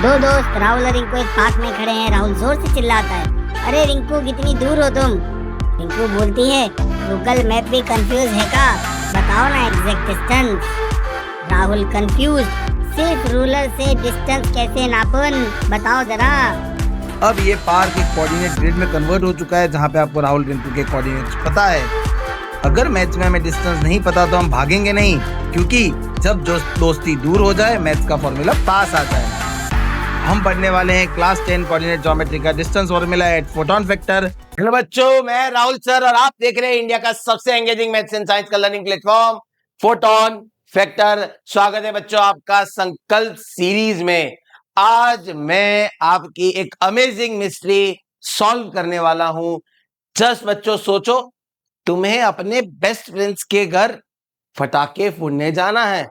दो दोस्त राहुल और रिंकू एक पार्क में खड़े हैं। राहुल जोर से चिल्लाता है, अरे रिंकू कितनी दूर हो तुम। रिंकू बोलती है, गूगल मैप भी कंफ्यूज है का, बताओ ना एग्जैक्ट डिस्टेंस। राहुल कंफ्यूज, सिर्फ रूलर से डिस्टेंस कैसे नापन, बताओ जरा। अब ये पार्क एक कोऑर्डिनेट ग्रिड में कन्वर्ट हो चुका है जहाँ पे आपको राहुल रिंकू के कोऑर्डिनेट्स पता है। अगर मैथ्स में हमें डिस्टेंस नहीं पता तो हम भागेंगे नहीं, क्योंकि जब दोस्ती दूर हो जाए मैथ्स का फॉर्मूला पास आ जाए। हम पढ़ने वाले हैं क्लास 10 कोऑर्डिनेट ज्योमेट्री का डिस्टेंस फॉर्मूला एट फोटोन फैक्टर। हेलो बच्चों, मैं राहुल सर और आप देख रहे हैं इंडिया का सबसे एंगेजिंग मैथ्स एंड साइंस का लर्निंग प्लेटफॉर्म फोटोन फैक्टर। स्वागत है बच्चों आपका संकल्प सीरीज में। आज मैं आपकी एक अमेजिंग मिस्ट्री सॉल्व करने वाला हूं। जस्ट बच्चों सोचो, तुम्हें अपने बेस्ट फ्रेंड्स के घर पटाखे फोड़ने जाना है।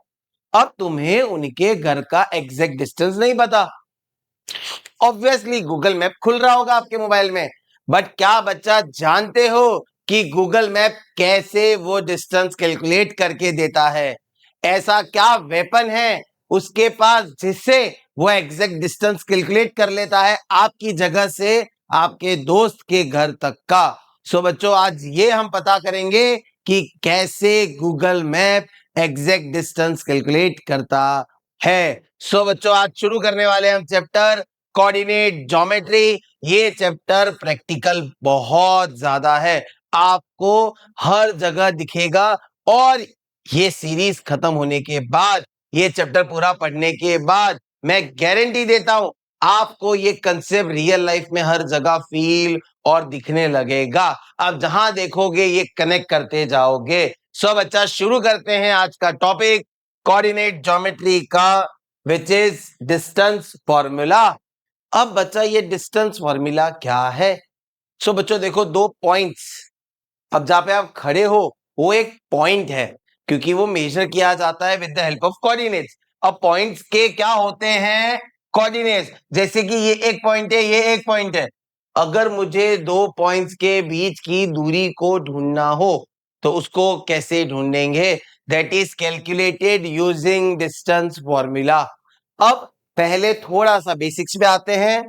अब तुम्हें उनके घर का एग्जैक्ट डिस्टेंस नहीं पता। ऑब्वियसली गूगल मैप खुल रहा होगा आपके मोबाइल में, बट क्या बच्चा जानते हो कि गूगल मैप कैसे वो डिस्टेंस कैलकुलेट करके देता है? ऐसा क्या वेपन है उसके पास जिससे वो एग्जैक्ट डिस्टेंस कैलकुलेट कर लेता है आपकी जगह से आपके दोस्त के घर तक का? सो बच्चों आज ये हम पता करेंगे कि कैसे Google map exact distance calculate करता है। सो बच्चों आज शुरू करने वाले हम चैप्टर कोऑर्डिनेट ज्योमेट्री। ये चैप्टर प्रैक्टिकल बहुत ज्यादा है, आपको हर जगह दिखेगा। और ये सीरीज खत्म होने के बाद, ये चैप्टर पूरा पढ़ने के बाद मैं गारंटी देता हूं आपको ये कंसेप्ट रियल लाइफ में हर जगह फील और दिखने लगेगा। अब जहां देखोगे ये कनेक्ट करते जाओगे। सो बच्चा शुरू करते हैं आज का टॉपिक कोऑर्डिनेट ज्योमेट्री का, विच इज डिस्टेंस फॉर्मूला। अब बच्चा ये डिस्टेंस फॉर्मूला क्या है? सो बच्चों देखो, दो पॉइंट्स, अब जहां पे आप खड़े हो वो एक पॉइंट है, क्योंकि वो मेजर किया जाता है with the help of coordinates. अब पॉइंट्स के क्या होते हैं? कोऑर्डिनेट्स। जैसे कि ये एक पॉइंट है, ये एक पॉइंट है। अगर मुझे दो पॉइंट्स के बीच की दूरी को ढूंढना हो तो उसको कैसे ढूंढेंगे? That is calculated using distance formula. अब पहले थोड़ा सा बेसिक्स पे आते हैं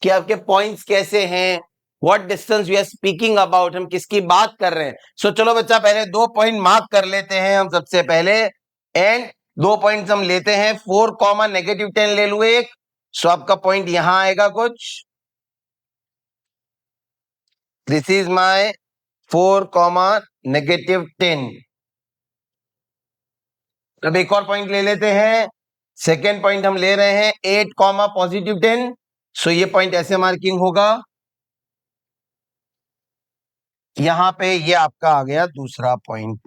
कि आपके पॉइंट्स कैसे हैं, what distance we are speaking about, हम किसकी बात कर रहे हैं। सो चलो बच्चा पहले दो पॉइंट मार्क कर लेते हैं हम सबसे पहले। एंड दो पॉइंट्स हम लेते हैं, 4 कॉमा -10 ले लू एक। सो आपका पॉइंट यहां आएगा कुछ, दिस इज माय 4 कॉमा -10। अब एक और पॉइंट ले लेते हैं, सेकेंड पॉइंट हम ले रहे हैं 8 कॉमा +10। सो ये पॉइंट ऐसे मार्किंग होगा, यहां पे ये आपका आ गया दूसरा पॉइंट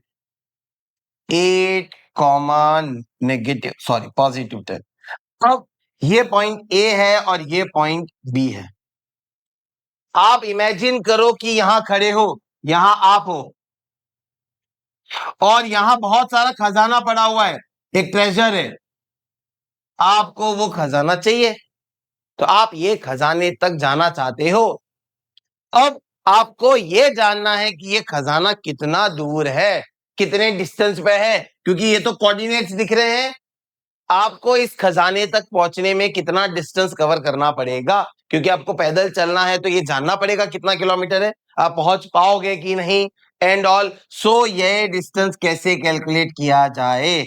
8 कॉमा +10। अब ये पॉइंट ए है और ये पॉइंट बी है। आप इमेजिन करो कि यहां खड़े हो, यहां आप हो और यहां बहुत सारा खजाना पड़ा हुआ है, एक ट्रेजर है। आपको वो खजाना चाहिए तो आप ये खजाने तक जाना चाहते हो। अब आपको ये जानना है कि ये खजाना कितना दूर है, कितने डिस्टेंस पे है, क्योंकि ये तो कोऑर्डिनेट्स दिख रहे हैं। आपको इस खजाने तक पहुंचने में कितना डिस्टेंस कवर करना पड़ेगा, क्योंकि आपको पैदल चलना है तो ये जानना पड़ेगा कितना किलोमीटर है, आप पहुंच पाओगे कि नहीं, एंड ऑल। सो ये डिस्टेंस कैसे कैलकुलेट किया जाए,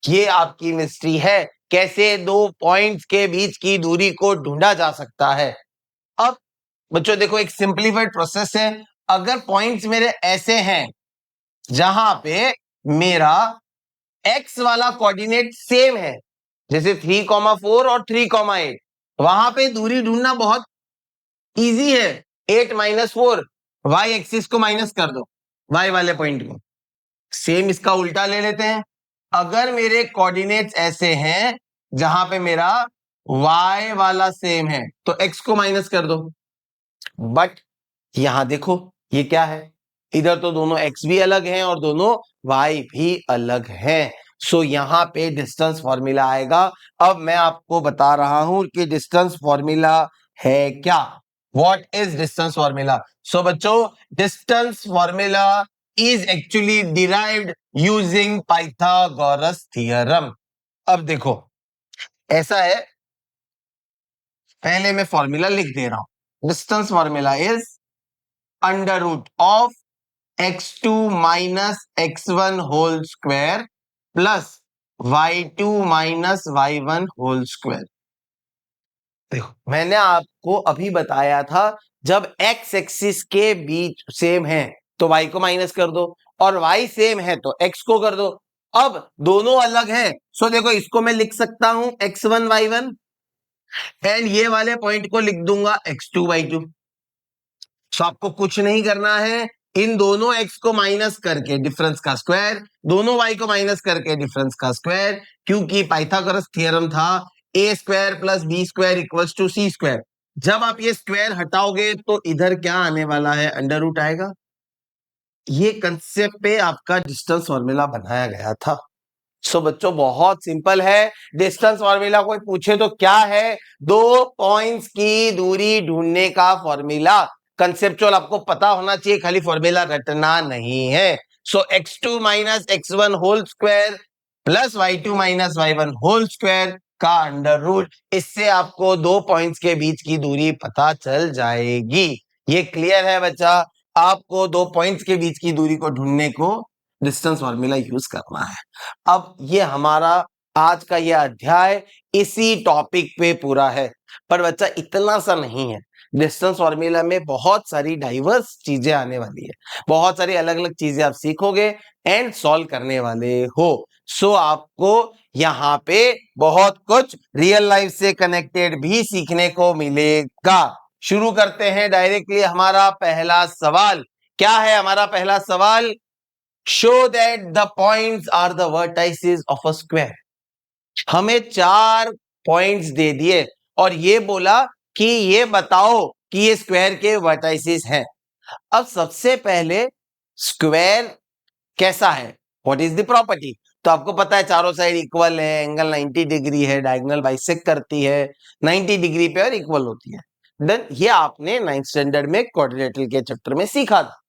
ये आपकी मिस्ट्री है। कैसे दो पॉइंट्स के बीच की दूरी को ढूंढा जा सकता है। अब बच्चों देखो, एक सिंपलीफाइड प्रोसेस है। अगर पॉइंट्स मेरे ऐसे हैं जहां पे मेरा एक्स वाला कोऑर्डिनेट सेम है, जैसे 3,4 और 3,8, वहां पे दूरी ढूंढना बहुत इजी है। 8 - 4, वाई एक्सिस को माइनस कर दो, वाई वाले पॉइंट को। सेम इसका उल्टा ले लेते हैं। अगर मेरे कोऑर्डिनेट्स ऐसे हैं जहां पे मेरा वाई वाला सेम है तो एक्स को माइनस कर दो। बट यहां देखो ये क्या है, इधर तो दोनों एक्स भी अलग हैं और दोनों वाई भी अलग हैं। सो यहां पे डिस्टेंस फॉर्मूला आएगा। अब मैं आपको बता रहा हूं कि डिस्टेंस फॉर्मूला है क्या, व्हाट इज डिस्टेंस फॉर्मूला। सो बच्चों, distance formula is actually derived using Pythagoras theorem. अब देखो ऐसा है पहले मैं फॉर्मूला लिख दे रहा हूं। Distance formula is under root of x2 minus x1 whole square plus y2 minus y1 whole square. देखो मैंने आपको अभी बताया था जब x एक्सिस के बीच सेम है तो y को माइनस कर दो और y सेम है तो x को कर दो। अब दोनों अलग हैं सो देखो इसको मैं लिख सकता हूं x1 y1 एंड ये वाले पॉइंट को लिख दूंगा x2 y2। सो आपको कुछ नहीं करना है, इन दोनों x को माइनस करके डिफरेंस का स्क्वायर, दोनों y को माइनस करके डिफरेंस का स्क्वायर, क्योंकि पाइथागोरस थ्योरम था A square plus B square equals to C square. जब आप ये स्क्वायर हटाओगे तो इधर क्या आने वाला है, अंडर रूट आएगा। ये कंसेप्ट पे आपका डिस्टेंस फॉर्मूला बनाया गया था। सो बच्चों बहुत सिंपल है, डिस्टेंस फॉर्मूला कोई पूछे तो क्या है, दो पॉइंट्स की दूरी ढूंढने का फॉर्मूला। कंसेप्चुअल आपको पता होना चाहिए, खाली फॉर्मूला रटना नहीं है। So x2 minus x1 whole square plus y2 minus y1 whole square का अंडर रूट, इससे आपको दो पॉइंट्स के बीच की दूरी पता चल जाएगी। ये क्लियर है बच्चा, आपको दो पॉइंट्स के बीच की दूरी को ढूंढने को डिस्टेंस फॉर्मूला यूज करना है। अब ये हमारा आज का ये अध्याय इसी टॉपिक पे पूरा है, पर बच्चा इतना सा नहीं है। डिस्टेंस फॉर्मूला में बहुत सारी डाइवर्स चीजें आने वाली है, बहुत सारी अलग अलग चीजें आप सीखोगे एंड सॉल्व करने वाले हो। सो आपको यहाँ पे बहुत कुछ रियल लाइफ से कनेक्टेड भी सीखने को मिलेगा। शुरू करते हैं डायरेक्टली। हमारा पहला सवाल क्या है? हमारा पहला सवाल, show that the points are the vertices of a square. हमें 4 पॉइंट्स दे दिए और ये बोला कि ये बताओ कि ये स्क्वायर के वर्टाइसेस हैं। अब सबसे पहले स्क्वायर कैसा है, व्हाट इज द प्रॉपर्टी? तो आपको पता है चारों साइड इक्वल है, एंगल 90 डिग्री है, डायगोनल बाइसेक्ट करती है 90 डिग्री पे और इक्वल होती है। देन ये आपने 9th स्टैंडर्ड में क्वाड्रिलेटरल के चैप्टर में सीखा था।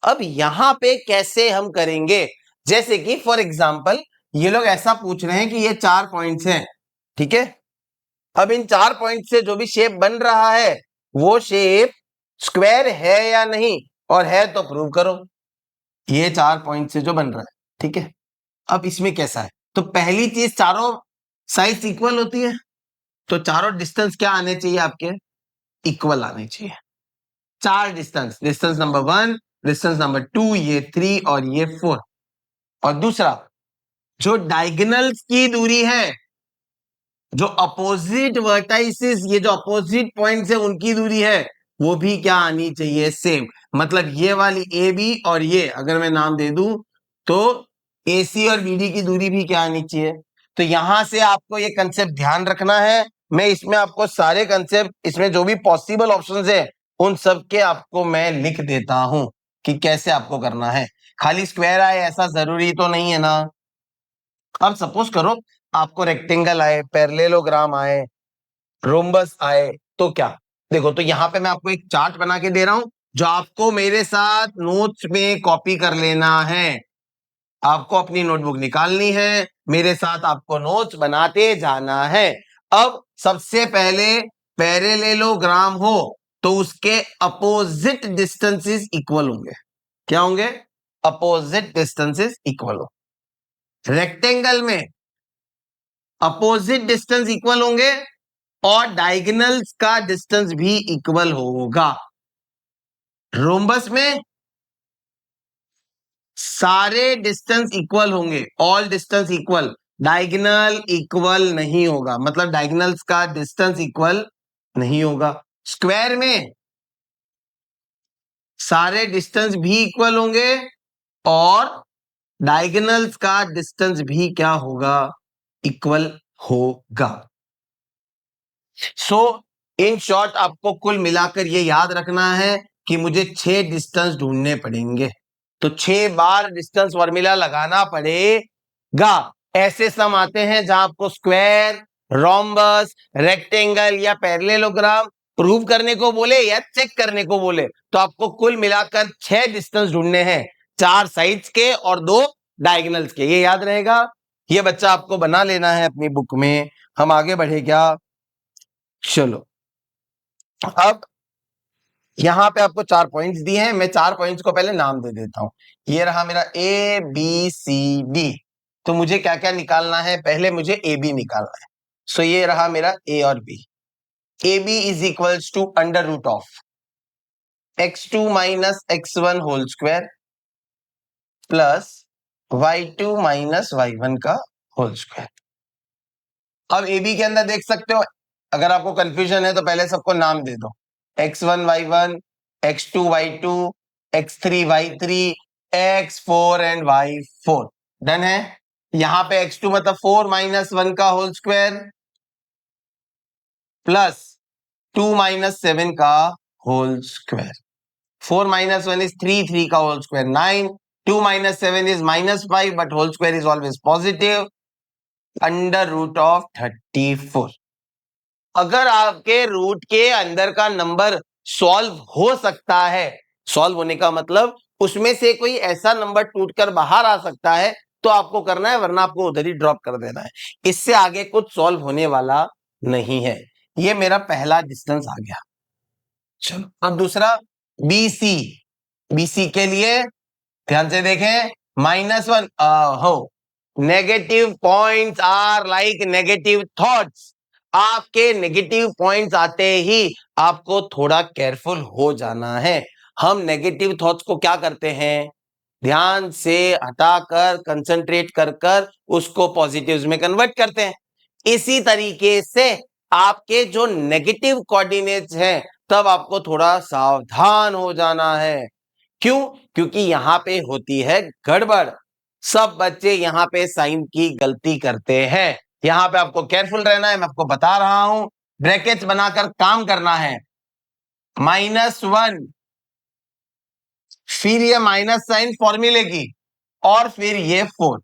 अब यहां पे कैसे हम करेंगे, जैसे कि फॉर एग्जांपल ये लोग ऐसा पूछ रहे हैं कि ये 4 पॉइंट्स हैं, ठीक है। अब इन 4 पॉइंट से जो भी शेप बन रहा है वो शेप स्क्वायर है या नहीं, और है तो प्रूव करो। ये 4 पॉइंट से जो बन रहा है, ठीक है। अब इसमें कैसा है, तो पहली चीज चारों साइड्स इक्वल होती है, तो चारों डिस्टेंस क्या आने चाहिए आपके, इक्वल आने चाहिए। 4 distance, distance number 1, distance number 2, ये 3 और ये 4। और दूसरा, जो डायगोनल्स की दूरी है, जो अपोजिट वर्टाइसेस, ये जो अपोजिट पॉइंट्स है उनकी दूरी है, वो भी क्या आनी चाहिए, सेम। मतलब ये वाली ए बी और ये अगर मैं नाम दे दूं तो ए सी और बी डी की दूरी भी क्या आनी चाहिए। तो यहां से आपको ये कंसेप्ट ध्यान रखना है। मैं इसमें आपको सारे कंसेप्ट, इसमें जो भी पॉसिबल ऑप्शंस है उन सब के आपको मैं लिख देता हूं कि कैसे आपको करना है। खाली स्क्वायर आए ऐसा जरूरी तो नहीं है ना। अब सपोज करो आपको रेक्टेंगल आए, पैरेललोग्राम आए, रोम्बस आए, तो क्या देखो, तो यहां पे मैं आपको एक चार्ट बना के दे रहा हूं जो आपको मेरे साथ नोट्स में कॉपी कर लेना है। आपको अपनी नोटबुक निकालनी है, मेरे साथ आपको नोट्स बनाते जाना है। अब सबसे पहले पैरेललोग्राम हो तो उसके अपोजिट डिस्टेंसेस इक्वल होंगे। क्या होंगे? अपोजिट डिस्टेंसेस इक्वल हो। रेक्टेंगल में अपोजिट डिस्टेंस इक्वल होंगे और डायगोनल्स का डिस्टेंस भी इक्वल होगा। रोम्बस में सारे डिस्टेंस इक्वल होंगे, all distance equal, diagonal equal नहीं होगा, मतलब डायगोनल्स का डिस्टेंस इक्वल नहीं होगा। स्क्वायर में सारे डिस्टेंस भी इक्वल होंगे और डायगोनल्स का डिस्टेंस भी क्या होगा, इक्वल होगा। सो इन शॉर्ट आपको कुल मिलाकर ये याद रखना है कि मुझे 6 डिस्टेंस ढूंढने पड़ेंगे, तो 6 बार डिस्टेंस फॉर्मूला लगाना पड़ेगा। ऐसे सम आते हैं जहां आपको स्क्वायर, रोम्बस, रेक्टेंगल या पैरेललोग्राम प्रूव करने को बोले या चेक करने को बोले, तो आपको कुल मिलाकर 6 डिस्टेंस ढूंढने हैं, 4 साइड्स के और 2 डायगोनल्स के। ये याद रहेगा, ये बच्चा आपको बना लेना है अपनी बुक में। हम आगे बढ़े क्या? चलो अब यहां पे आपको 4 पॉइंट्स दिए हैं, मैं 4 पॉइंट्स को पहले नाम दे देता हूं। ये रहा मेरा ए बी सी डी। तो मुझे क्या क्या निकालना है, पहले मुझे ए बी निकालना है। सो ये रहा मेरा ए और B. A B is equals to under root of x2 minus x1 whole square plus y2 minus y1 का होल स्क्वायर। अब ए बी के अंदर देख सकते हो, अगर आपको कंफ्यूजन है तो पहले सबको नाम दे दो, x1 y1, x2 y2, x3 y3, x4 and y4। Done है। यहां पे x2 मतलब 4 माइनस 1 का होल स्क्वायर प्लस 2 माइनस 7 का होल स्क्वायर। 4 minus 1 is 3, 3 का whole square 9, 2 minus 7 is minus 5, but whole square is always positive, under root of 34। अगर आपके root के अंदर का नंबर सॉल्व हो सकता है, सॉल्व होने का मतलब उसमें से कोई ऐसा नंबर टूटकर बाहर आ सकता है, तो आपको करना है, वरना आपको उधर ही ड्रॉप कर देना है। इससे आगे कुछ सॉल्व होने वाला नहीं है। ये मेरा पहला डिस्टेंस आ गया। चलो अब दूसरा BC। BC के लिए ध्यान से देखें, -1 हो, negative points are like negative thoughts. आपके नेगेटिव पॉइंट्स आते ही आपको थोड़ा केयरफुल हो जाना है। हम नेगेटिव थॉट्स को क्या करते हैं, ध्यान से हटाकर कंसंट्रेट कर कर उसको पॉजिटिव्स में कन्वर्ट करते हैं। इसी तरीके से आपके जो नेगेटिव कोऑर्डिनेट्स हैं, तब आपको थोड़ा सावधान हो जाना है। क्यों? क्योंकि यहां पे होती है गड़बड़। सब बच्चे यहां पे साइन की गलती करते हैं। यहां पे आपको केयरफुल रहना है, मैं आपको बता रहा हूं। ब्रैकेट्स बनाकर काम करना है। -1, फिर ये माइनस साइन फॉर्मूले की, और फिर ये 4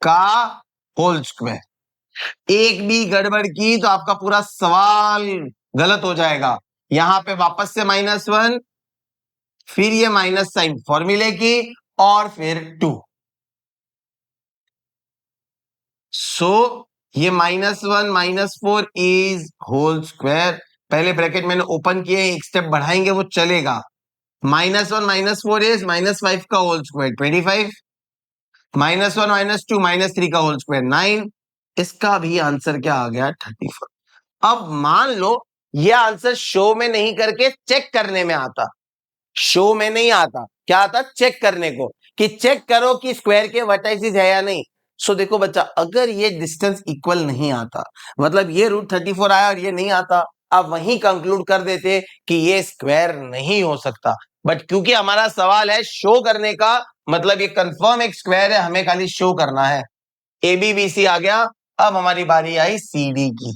का होल स्क्वायर। एक भी गड़बड़ की तो आपका पूरा सवाल गलत हो जाएगा। यहां पे वापस से -1, फिर ये माइनस साइन फॉर्मूले की, और फिर 2। सो ये -1 -4 इज होल स्क्वायर। पहले ब्रैकेट मैंने ओपन किए, एक स्टेप बढ़ाएंगे वो चलेगा। -1 -4 इज -5 का होल स्क्वायर 25, -1 -2 -3 का होल स्क्वायर 9। इसका भी आंसर क्या आ गया, 34। अब मान लो ये आंसर शो में नहीं करके चेक करने में आता। शो में नहीं आता, क्या आता, चेक करने को, कि चेक करो कि स्क्वायर के वर्टाइसिस है या नहीं। सो देखो बच्चा, अगर ये डिस्टेंस इक्वल नहीं आता, मतलब ये √34 आया और ये नहीं आता, आप वहीं कंक्लूड कर देते कि ये स्क्वायर नहीं हो सकता। बट क्योंकि हमारा सवाल है शो करने का, मतलब ये कंफर्म एक स्क्वायर है, हमें खाली शो करना है। ABBC आ गया। अब हमारी बारी आई CD की।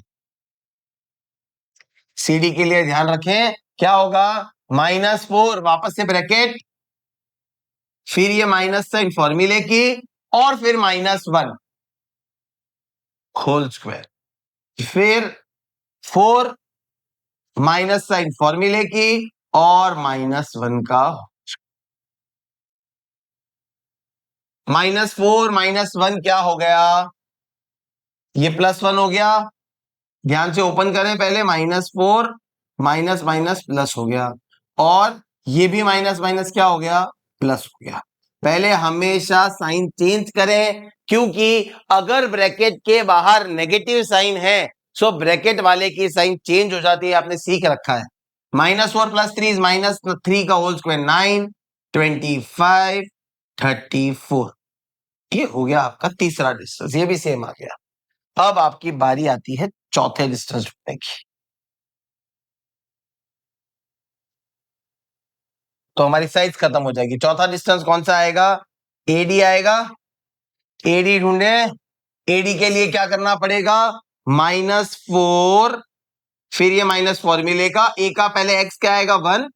CD के लिए ध्यान रखें क्या होगा, -4 वापस से ब्रैकेट, फिर ये माइनस साइन फॉर्मूले की, और फिर -1 होल स्क्वायर, फिर 4 माइनस साइन फॉर्मूले की, और -1 का -4 -1 क्या हो गया, ये +1 हो गया। ध्यान से ओपन करें पहले, -4 माइनस माइनस प्लस हो गया, और ये भी माइनस माइनस क्या हो गया, प्लस हो गया। पहले हमेशा साइन चेंज करें, क्योंकि अगर ब्रैकेट के बाहर नेगेटिव साइन है, सो ब्रैकेट वाले की साइन चेंज हो जाती है, आपने सीख रखा है। -4 + 3 इज -3 का होल स्क्वायर 9, 25, 34। ये हो गया आपका तीसरा डिस्टेंस, ये भी सेम आ गया। अब आपकी बारी आती है चौथे डिस्टेंस ढूंढने की। तो हमारी साइज खत्म हो जाएगी। चौथा डिस्टेंस कौन सा आएगा, AD आएगा। AD ढूंढे। AD के लिए क्या करना पड़ेगा, -4, फिर ये माइनस फॉर्मूले का, A का पहले x क्या आएगा, 1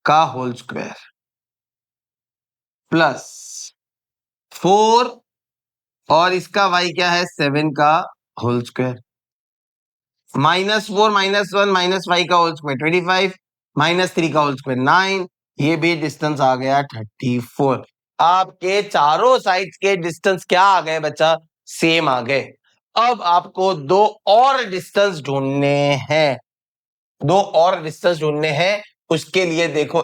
का होल स्क्वायर, प्लस 4, और इसका y क्या है, 7 का होल स्क्वायर, -4 -1 -5 का होल स्क्वायर 25, -3 का होल स्क्वायर 9। ये भी डिस्टेंस आ गया 34। आपके चारों साइड्स के डिस्टेंस क्या आ गए बच्चा, सेम आ गए। अब आपको दो और डिस्टेंस ढूंढने हैं। दो और डिस्टेंस ढूंढने हैं। उसके लिए देखो,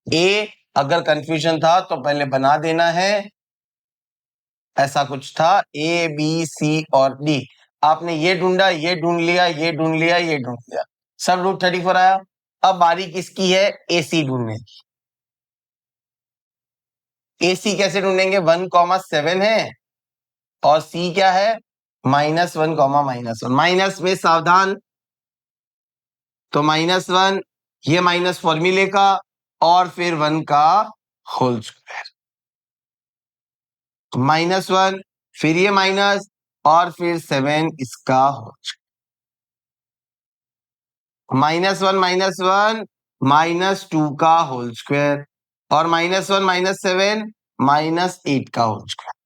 ए अगर कंफ्यूजन था तो पहले बना देना है, ऐसा कुछ था ए बी सी और डी। आपने ये ढूंढा, ये ढूंढ लिया, ये ढूंढ लिया, ये ढूंढ लिया, सब रूट 34 आया। अब बारी किसकी है? ए सी ढूंढने की। ए सी कैसे ढूंढेंगे? 1,7 है और सी क्या है? -1, -1। माइनस में सावधान, तो -1, ये माइनस फॉर्मूले का और फिर 1 का होल स्क्वायर, -1 फिर ये माइनस और फिर 7 इसका होल स्क्वायर। -1 -2 का होल स्क्वायर और -1 -7 -8 का होल स्क्वायर,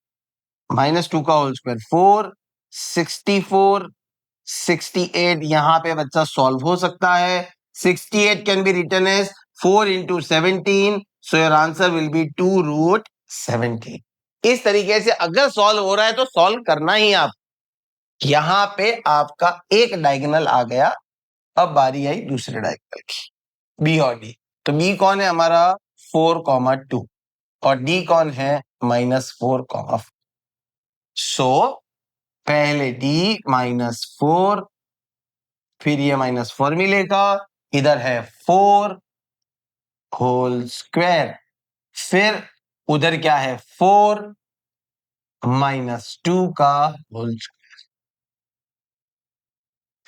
-2 का होल स्क्वायर 4, 64, 68। यहां पे बच्चा सॉल्व हो सकता है। 68 can be written as 4 into 17, so your answer will be 2√17। इस तरीके से अगर सॉल्व हो रहा है तो सॉल्व करना ही आप। यहां पे आपका एक डायगोनल आ गया। अब बारी आई दूसरे डायगोनल की, बी और डी। तो बी कौन है हमारा? 4,2 और डी कौन है? -4,4। सो पहले डी -4, फिर ये माइनस फॉर्मूले का, इधर है 4 होल स्क्वायर, फिर उधर क्या है? 4 -2 का होल स्क्वायर।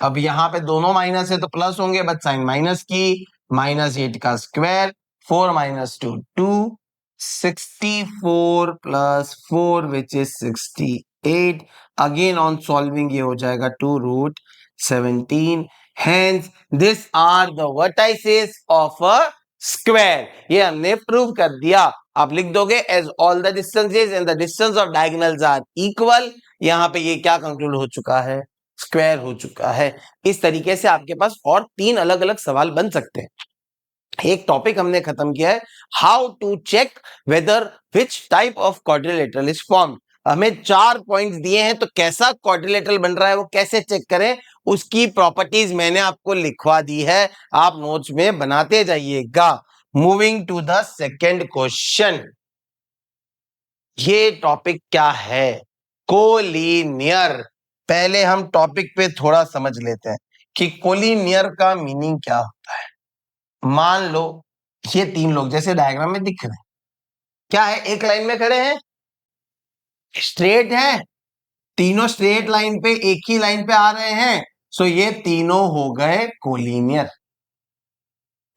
अब यहां पे दोनों माइनस है तो प्लस होंगे, बट साइन माइनस की। -8 का square, 4 -2 2, 64 + 4 which is 68। Again on solving ये हो जाएगा 2√17। Hence, this are the vertices of a square. ये हमने प्रूव कर दिया। आप लिख दोगे as all the distances and the distance of diagonals are equal। यहां पे ये क्या कंक्लूड हो चुका है? स्क्वायर हो चुका है। इस तरीके से आपके पास और 3 अलग अलग सवाल बन सकते हैं। एक टॉपिक हमने खत्म किया है, how to check whether which type of quadrilateral is formed. हमें 4 पॉइंट्स दिए हैं, तो कैसा क्वाड्रिलेटरल बन रहा है वो कैसे चेक करें, उसकी प्रॉपर्टीज मैंने आपको लिखवा दी है। आप नोट्स में बनाते जाइएगा। Moving to the second question. ये टॉपिक क्या है? कोलिनियर। पहले हम टॉपिक पे थोड़ा समझ लेते हैं कि कोलिनियर का मीनिंग क्या होता है। मान लो ये 3 लोग जैसे डायग्राम में दिख रहे हैं, क्या है? एक लाइन में खड़े हैं, स्ट्रेट है, तीनों स्ट्रेट लाइन पे एक ही लाइन पे आ रहे हैं, सो ये तीनों हो गए कोलिनियर।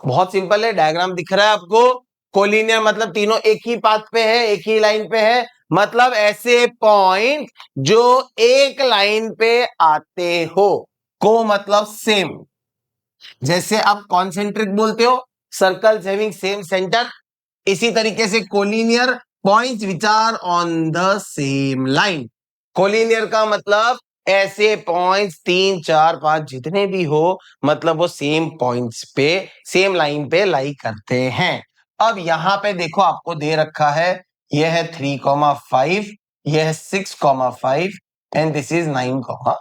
बहुत सिंपल है, डायग्राम दिख रहा है आपको। कोलिनियर मतलब तीनों एक ही पाथ पे है, एक ही लाइन पे है, मतलब ऐसे पॉइंट जो एक लाइन पे आते हो। को मतलब सेम, जैसे आप कॉन्सेंट्रिक बोलते हो, सर्कल्स हैविंग सेम सेंटर, इसी तरीके से collinear points which are on the same line. Collinear का मतलब ऐसे पॉइंट्स 3, 4, 5 जितने भी हो, मतलब वो सेम पॉइंट्स पे सेम लाइन पे लाई करते हैं। अब यहां पे देखो आपको दे रखा है, यह है 3,5, यह है 6,5 एंड दिस इज 9,5।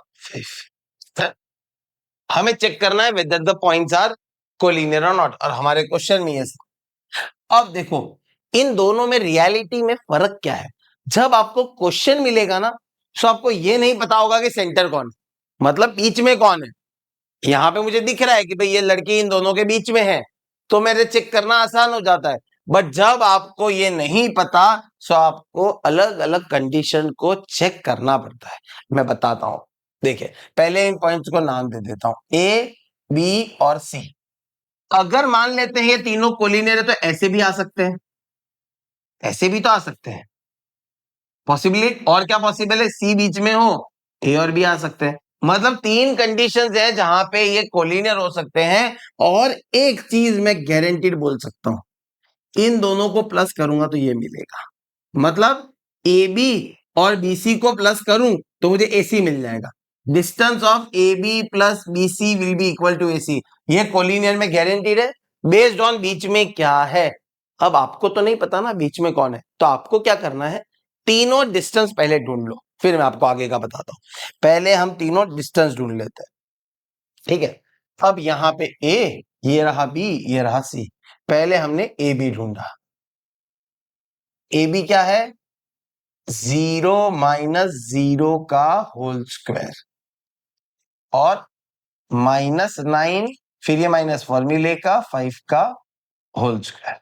हमें चेक करना है whether the points are collinear or not, और हमारे क्वेश्चन में ये। अब देखो इन दोनों में रियलिटी में फर्क क्या है। जब आपको क्वेश्चन मिलेगा ना, तो आपको ये नहीं पता होगा कि सेंटर कौन है, मतलब बीच में कौन है। यहां पे मुझे दिख रहा है कि भाई ये लड़की इन दोनों के बीच में है, तो मेरे चेक करना आसान हो जाता है। बट जब आपको ये नहीं पता, तो आपको अलग अलग कंडीशन को चेक करना पड़ता है। मैं बताता हूं, देखिए पहले इन पॉइंट्स को नाम दे देता हूं, ए, बी और सी। अगर मान लेते हैं ये तीनों कोलिनियर है, तो ऐसे भी आ सकते हैं, ऐसे भी तो आ सकते हैं पॉसिबिलिटी। और क्या पॉसिबल है? सी बीच में हो, ए और बी आ सकते हैं। मतलब 3 कंडीशंस है जहां पे ये कोलिनियर हो सकते हैं। और एक चीज मैं गारंटीड बोल सकता हूं, इन दोनों को प्लस करूंगा तो ये मिलेगा। मतलब ए बी और बी सी को प्लस करूं तो मुझे ए सी मिल जाएगा। Distance of A B plus B C will be equal to A C. ये कोलिनियर में गारंटीड है, बेस्ड ऑन बीच में क्या है। अब आपको तो नहीं पता ना बीच में कौन है, तो आपको क्या करना है, तीनों डिस्टेंस पहले ढूंढ लो, फिर मैं आपको आगे का बताता हूं। पहले हम तीनों डिस्टेंस ढूंढ लेते हैं, ठीक है। अब यहां पे ए, ये रहा बी, ये रहा सी। पहले हमने ए बी ढूंढा। ए बी क्या है? 0 - 0 का होल स्क्वायर और -9, फिर ये माइनस फॉर्मूले का 5 का होल स्क्वायर।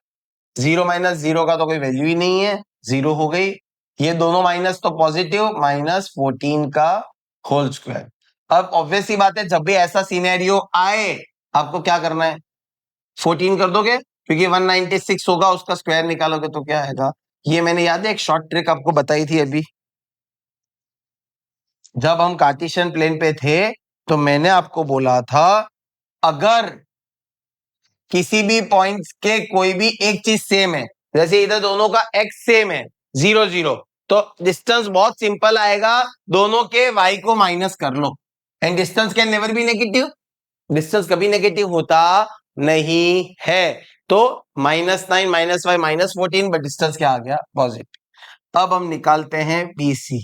0 - 0 का तो कोई वैल्यू ही नहीं है, 0 हो गई। ये दोनों माइनस तो पॉजिटिव, -14 का होल स्क्वायर। अब ऑब्वियस सी बात है, जब भी ऐसा सिनेरियो आए आपको क्या करना है? 14 कर दोगे, क्योंकि 196 होगा, उसका स्क्वायर निकालोगे तो क्या आएगा? ये मैंने याद है एक शॉर्ट ट्रिक आपको बताई थी अभी, जब हम कार्टेशियन प्लेन पे थे तो मैंने आपको बोला था, अगर किसी भी पॉइंट्स के कोई भी एक चीज सेम है, जैसे इधर दोनों का x सेम है 0 0, तो डिस्टेंस बहुत सिंपल आएगा, दोनों के y को माइनस कर लो, and distance can never be negative. Distance कभी नेगेटिव होता नहीं है। तो -9 -5 -14, बट डिस्टेंस क्या आ गया? पॉजिटिव। अब हम निकालते हैं BC,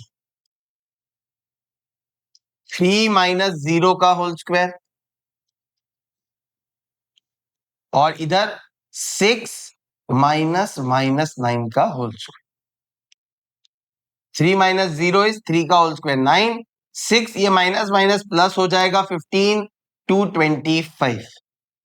3 - 0 का होल स्क्वायर और इधर 6 -9 का होल स्क्वायर। 3 - 0 इज 3 का होल स्क्वायर 9, 6 ये माइनस माइनस प्लस हो जाएगा 15, 225,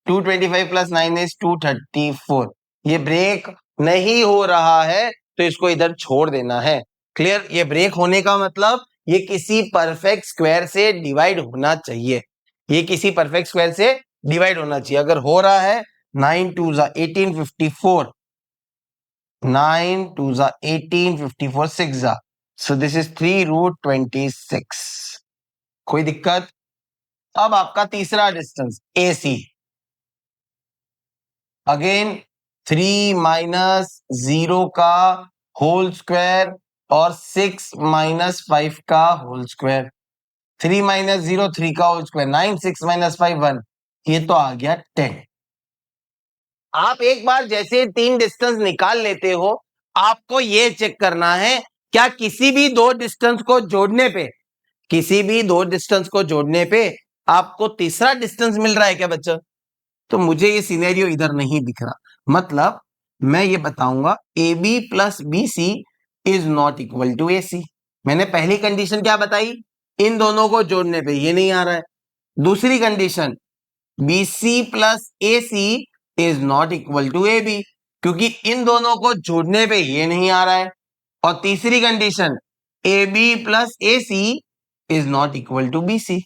225 प्लस 9 इज 234। ये ब्रेक नहीं हो रहा है तो इसको इधर छोड़ देना है। क्लियर? ये ब्रेक होने का मतलब ये किसी परफेक्ट स्क्वायर से डिवाइड होना चाहिए, ये किसी परफेक्ट स्क्वायर से डिवाइड होना चाहिए। अगर हो रहा है 9 2 18 54, 9 2 18 54 6 जा, सो दिस इज 3√26। कोई दिक्कत? अब आपका तीसरा डिस्टेंस AC, अगेन 3 - 0 का होल स्क्वायर और 6 - 5 का होल स्क्वायर। 3 - 0 3 का होल स्क्वायर 9, 6 - 5 1, ये तो आ गया 10। आप एक बार जैसे 3 डिस्टेंस निकाल लेते हो, आपको ये चेक करना है क्या किसी भी दो डिस्टेंस को जोड़ने पे, किसी भी दो डिस्टेंस को जोड़ने पे आपको तीसरा डिस्टेंस मिल रहा है क्या बच्चा? तो मुझे ये सिनेरियो इधर नहीं दिख रहा, मतलब मैं ये बताऊंगा AB plus BC is not equal to AC। मैंने पहली कंडीशन क्या बताई? इन दोनों को जोड़ने पे ये नहीं आ रहा है। दूसरी condition BC plus AC is not equal to AB, क्योंकि इन दोनों को जोड़ने पे ये नहीं आ रहा है। और तीसरी condition AB plus AC is not equal to BC,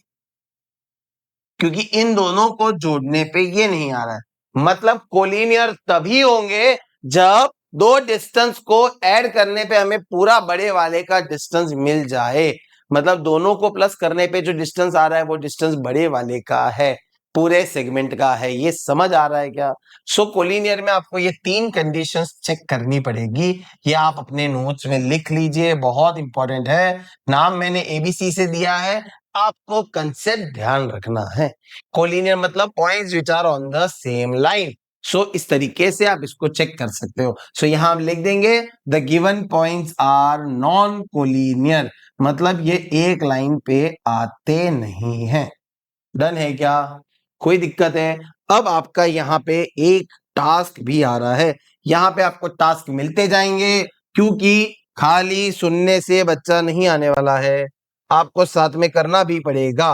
क्योंकि इन दोनों को जोड़ने पे ये नहीं आ रहा है। मतलब कोलिनियर तभी होंगे जब दो डिस्टेंस को ऐड करने पे हमें पूरा बड़े वाले का डिस्टेंस मिल जाए, मतलब दोनों को प्लस करने पे जो डिस्टेंस आ रहा है वो डिस्टेंस बड़े वाले का है, पूरे सेगमेंट का है। ये समझ आ रहा है क्या? सो कोलिनियर में आपको ये 3 कंडीशंस चेक करनी पड़ेगी, ये आप अपने नोट्स में लिख लीजिए, बहुत इंपॉर्टेंट है। नाम मैंने ABC से दिया है, आपको कंसेप्ट ध्यान रखना है। कोलिनियर मतलब points which are on the same line. So इस तरीके से आप इसको चेक कर सकते हो। सो यहां हम लिख देंगे the given points are non collinear, मतलब ये एक लाइन पे आते नहीं हैं। डन है क्या? कोई दिक्कत है? अब आपका यहाँ पे एक टास्क भी आ रहा है, यहाँ पे आपको टास्क मिलते जाएंगे, क्योंकि खाली सुनने से बच्चा नहीं आने वाला है, आपको साथ में करना भी पड़ेगा।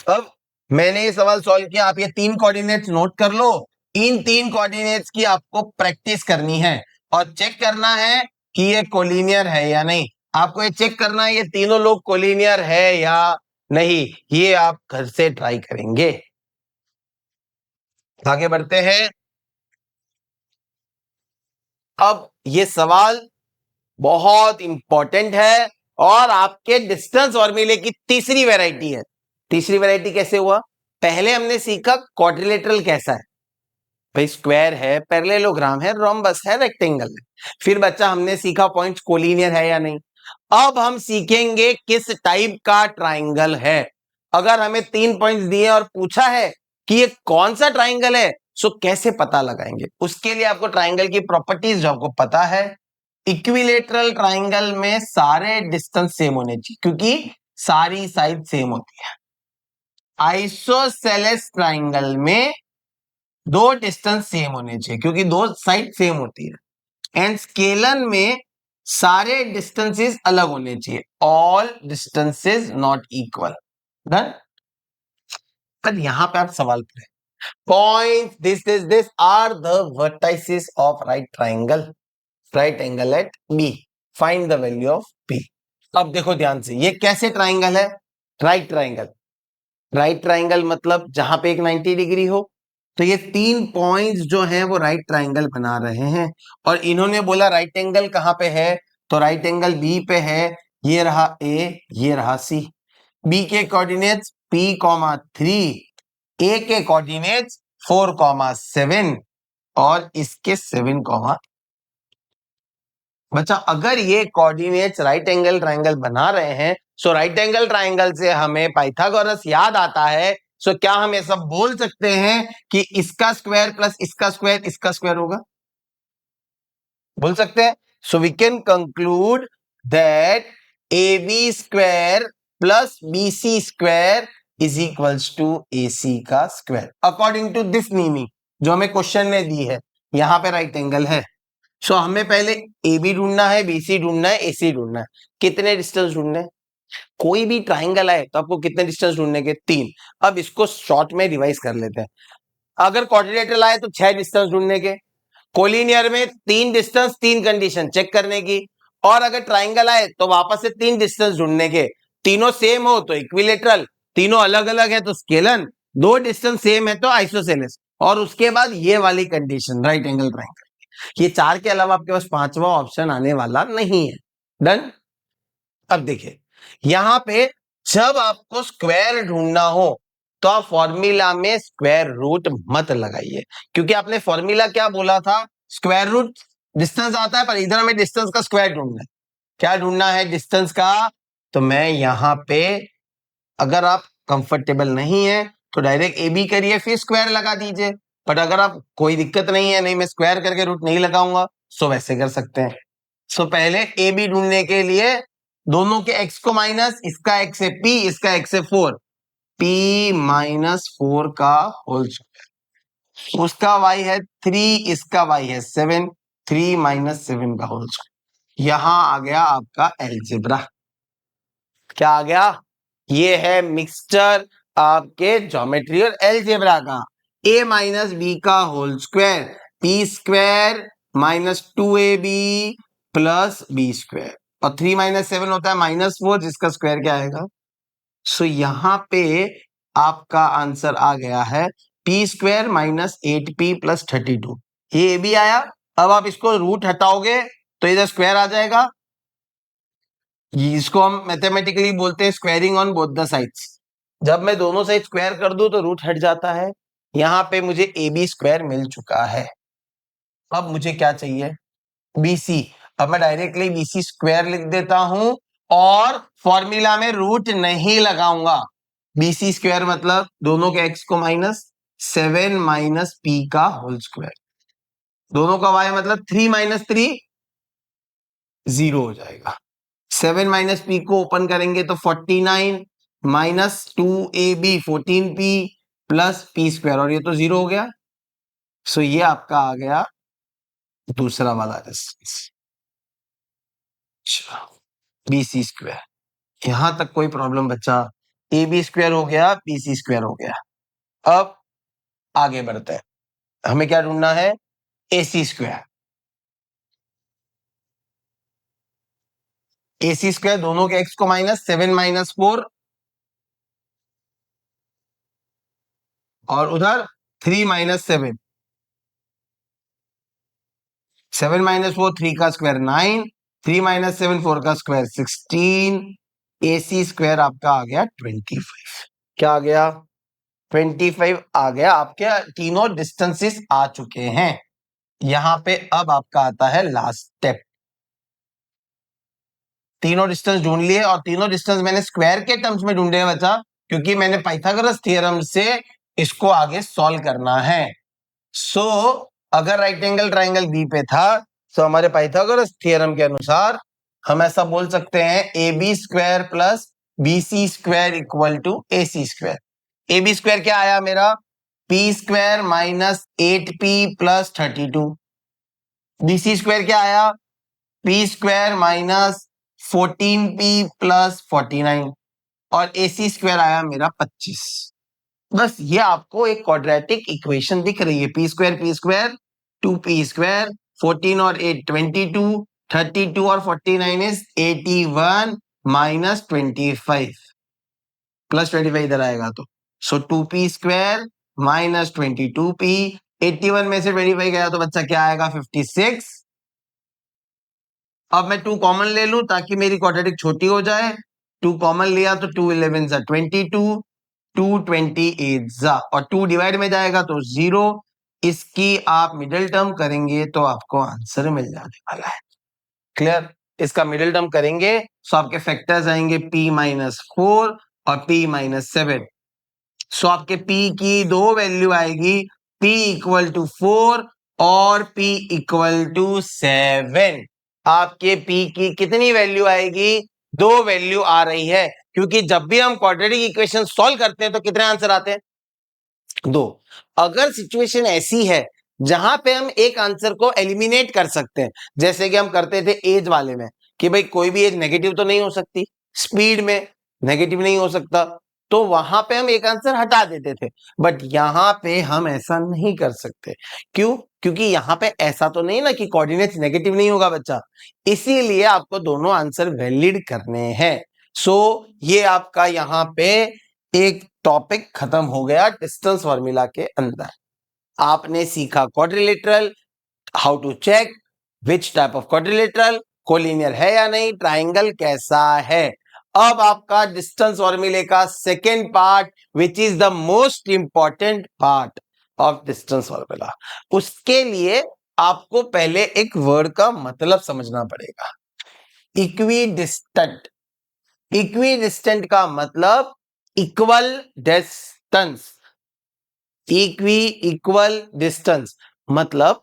अब मैंने ये सवाल सॉल्व किया, आप ये 3 कोऑर्डिनेट्स नोट कर लो। इन 3 कोऑर्डिनेट्स की आपको प्रैक्टिस करनी है और चेक करना है कि ये कोलिनियर है या नहीं। आपको ये चेक करना है ये तीनों लोग कोलिनियर है या नहीं, ये आप घर से ट्राई करेंगे। आगे बढ़ते हैं। अब ये सवाल बहुत इंपॉर्टेंट है और आपके डिस्टेंस फॉर्मूले की तीसरी वैरायटी है। तीसरी वैरायटी कैसे हुआ? पहले हमने सीखा क्वाड्रिलेटरल कैसा है, भाई स्क्वायर है, पैरेललोग्राम है, रोम्बस है, रेक्टेंगल है। फिर बच्चा हमने सीखा पॉइंट्स कोलिनियर है या नहीं। अब हम सीखेंगे किस टाइप का ट्राइंगल है। अगर हमें 3 पॉइंट्स दिए और पूछा है कि ये कौन सा ट्राइंगल है, सो कैसे पता लगाएंगे? उसके लिए आपको ट्राइंगल की प्रॉपर्टीज जो आपको पता है, इक्विलेटरल ट्राइंगल में सारे डिस्टेंस सेम होने चाहिए, क्योंकि सारी साइड सेम होती है। आइसोसेलेस ट्राइंगल में दो डिस्टेंस सेम होने चाहिए क्योंकि दो साइड सेम होती है। एंड स्केलन में सारे डिस्टेंसेस अलग होने चाहिए, all distances not equal. Done. पर यहां पे आप सवाल करें, point this are the vertices of right triangle, right angle at B, find the value of P. अब देखो ध्यान से, ये कैसे ट्राइंगल है? Right triangle. राइट ट्राइंगल मतलब जहां पे एक 90 डिग्री हो, तो ये 3 पॉइंट्स जो हैं वो राइट ट्राइंगल बना रहे हैं। और इन्होंने बोला राइट एंगल कहां पे है, तो राइट एंगल बी पे है। ये रहा ए, ये रहा सी। बी के कोऑर्डिनेट्स p,3, ए के कोऑर्डिनेट्स 4,7 और इसके 7, बच्चा अगर ये कोऑर्डिनेट्स राइट एंगल ट्राइंगल बना रहे हैं, सो राइट एंगल ट्राइंगल से हमें पाइथागोरस याद आता है। सो क्या हम ये सब बोल सकते हैं कि इसका स्क्वायर प्लस इसका स्क्वायर इसका स्क्वायर होगा? बोल सकते हैं। So we can conclude that A B square plus B C square is equals to A C का square, according to this meaning जो हमें क्वेश्चन में दी है। यहां पे राइट एंगल है, सो हमें पहले ए बी ढूंढना है, बी सी ढूंढना है, ए सी ढूंढना है। कितने डिस्टेंस ढूंढने? कोई भी ट्राइंगल आए तो आपको कितने डिस्टेंस ढूंढने के? 3। अब इसको शॉर्ट में रिवाइज कर लेते हैं। अगर क्वाड्रिलेटरल आए तो 6 डिस्टेंस ढूंढने के, कोलिनियर में 3 डिस्टेंस 3 कंडीशन चेक करने की, और अगर ट्राइंगल आए तो वापस से 3 डिस्टेंस ढूंढने के। तीनों सेम हो तो इक्विलेटरल, तीनों अलग अलग है तो स्केलन, 2 डिस्टेंस सेम है तो आइसोसेलेस, और उसके बाद ये वाली कंडीशन राइट एंगल ट्राइंगल। ये 4 के अलावा आपके पास 5वां ऑप्शन आने वाला नहीं है। डन। अब देखिए यहां पे जब आपको स्क्वायर ढूंढना हो तो आप फॉर्मूला में स्क्वायर रूट मत लगाइए, क्योंकि आपने फॉर्मूला क्या बोला था? स्क्वायर रूट डिस्टेंस आता है, पर इधर हमें डिस्टेंस का स्क्वायर ढूंढना है। क्या ढूंढना है? डिस्टेंस का। तो मैं यहां पे, अगर आप कंफर्टेबल नहीं है तो डायरेक्ट ए बी करिए फिर स्क्वायर लगा दीजिए, बट अगर आप कोई दिक्कत नहीं है, नहीं मैं स्क्वायर करके रूट नहीं लगाऊंगा, सो वैसे कर सकते हैं। सो पहले ए बी ढूंढने के लिए दोनों के x को माइनस, इसका x है p, इसका x है 4, p माइनस 4 का होल स्क्वायर, उसका y है 3, इसका y है 7, 3 माइनस 7 का होल स्क्वायर। यहां आ गया आपका एलजेब्रा। क्या आ गया? ये है मिक्सचर आपके ज्योमेट्री और एलजेब्रा का। a माइनस बी का whole square, p square minus 2ab plus B square, और 3 माइनस 7 होता है -4, जिसका स्क्वायर क्या आएगा? सो यहां पे आपका आंसर आ गया है p square minus 8p plus 32। ये भी आया। अब आप इसको रूट हटाओगे तो इधर स्क्वायर आ जाएगा। इसको हम मैथमेटिकली बोलते हैं squaring on both the sides. जब मैं दोनों साइड स्क्वायर कर दूं तो रूट हट जाता है। यहां पे मुझे ए बी स्क्वायर मिल चुका है। अब मुझे क्या चाहिए? B C. अब मैं डायरेक्टली बी सी स्क्वायर लिख देता हूं और फॉर्मूला में रूट नहीं लगाऊंगा। बी सी स्क्वायर मतलब दोनों के एक्स को माइनस, 7 माइनस पी का होल स्क्वायर, दोनों का वाई मतलब 3 माइनस 3 0 हो जाएगा। 7 माइनस पी को ओपन करेंगे तो 49 minus 2ab 14p plus P square, और ये तो 0 हो गया। सो ये आपका आ गया दूसरा वाला डिस्टेंस, बी सी स्क्वायर। यहां तक कोई प्रॉब्लम बच्चा? ए बी स्क्वायर हो गया, बी सी स्क्वायर हो गया। अब आगे बढ़ते हैं, हमें क्या ढूंढना है? ए सी स्क्वायर। ए सी स्क्वायर दोनों के एक्स को माइनस, 7 माइनस 4 और उधर 3 माइनस 7, 7 माइनस 4 3 का स्क्वायर 9, 3 माइनस 7 4 का स्क्वायर 16। ए सी स्क्वायर आपका आ गया 25। क्या आ गया? 25 आ गया। आपके तीनों डिस्टेंसेस आ चुके हैं। यहां पे अब आपका आता है लास्ट स्टेप। तीनों डिस्टेंस ढूंढ लिए, और तीनों डिस्टेंस मैंने स्क्वायर के टर्म्स में ढूंढे हैं बच्चा, क्योंकि मैंने पाइथागोरस थ्योरम से इसको आगे सॉल्व करना है। सो अगर राइट एंगल ट्राइंगल बी पे था तो हमारे पाइथागोरस थ्योरम के अनुसार हम ऐसा बोल सकते हैं A B square plus B C square equal to A C square. A B square क्या आया मेरा, P square minus 8p plus 32। B C square क्या आया, P square minus 14p plus 49। और ए सी स्क्वायर आया मेरा 25। बस ये आपको एक क्वाड्रेटिक इक्वेशन दिख रही है, पी स्क्वायर 2p स्क्वायर 14 और 8 22, 32 और 49 इज 81 माइनस 25 प्लस 25 इधर आएगा तो सो 2p स्क्वायर माइनस 22p। 81 में से 25 गया तो बच्चा क्या आएगा 56। अब मैं 2 कॉमन ले लूं ताकि मेरी क्वाड्रेटिक छोटी हो जाए। 2 कॉमन लिया तो 2 11 जा 22, 2 28 जा और 2 डिवाइड में जाएगा तो 0। इसकी आप मिडिल टर्म करेंगे तो आपको आंसर मिल जाने वाला है। क्लियर, इसका मिडिल टर्म करेंगे तो आपके फैक्टर्स आएंगे p माइनस 4 और p माइनस 7। सो आपके p की दो वैल्यू आएगी, p इक्वल टू 4 और p इक्वल टू 7। आपके p की कितनी वैल्यू आएगी, दो वैल्यू आ रही है, क्योंकि जब भी हम क्वाड्रेटिक इक्वेशन सॉल्व करते हैं तो कितने आंसर आते हैं, दो। अगर सिचुएशन ऐसी है जहां पे हम एक आंसर को एलिमिनेट कर सकते हैं, जैसे कि हम करते थे एज वाले में कि भाई कोई भी एज नेगेटिव तो नहीं हो सकती, स्पीड में नेगेटिव नहीं हो सकता, तो वहां पे हम एक आंसर हटा देते थे। बट यहां पे हम ऐसा नहीं कर सकते। क्यों, क्योंकि यहां पे ऐसा तो नहीं ना कि कोऑर्डिनेट्स नेगेटिव नहीं होगा बच्चा, इसीलिए आपको दोनों आंसर वैलिड करने हैं। सो ये आपका यहां पे एक टॉपिक खत्म हो गया डिस्टेंस फॉर्मूला के अंदर। आपने सीखा quadrilateral, how to check which type of quadrilateral, collinear है या नहीं, ट्राइंगल कैसा है। अब आपका डिस्टेंस फॉर्मूले का second part which is the most important part of distance formula. उसके लिए आपको पहले एक वर्ड का मतलब समझना पड़ेगा, इक्वी डिस्टेंट। इक्वी डिस्टेंट का मतलब इक्वल डिस्टेंस। इक्वल डिस्टेंस मतलब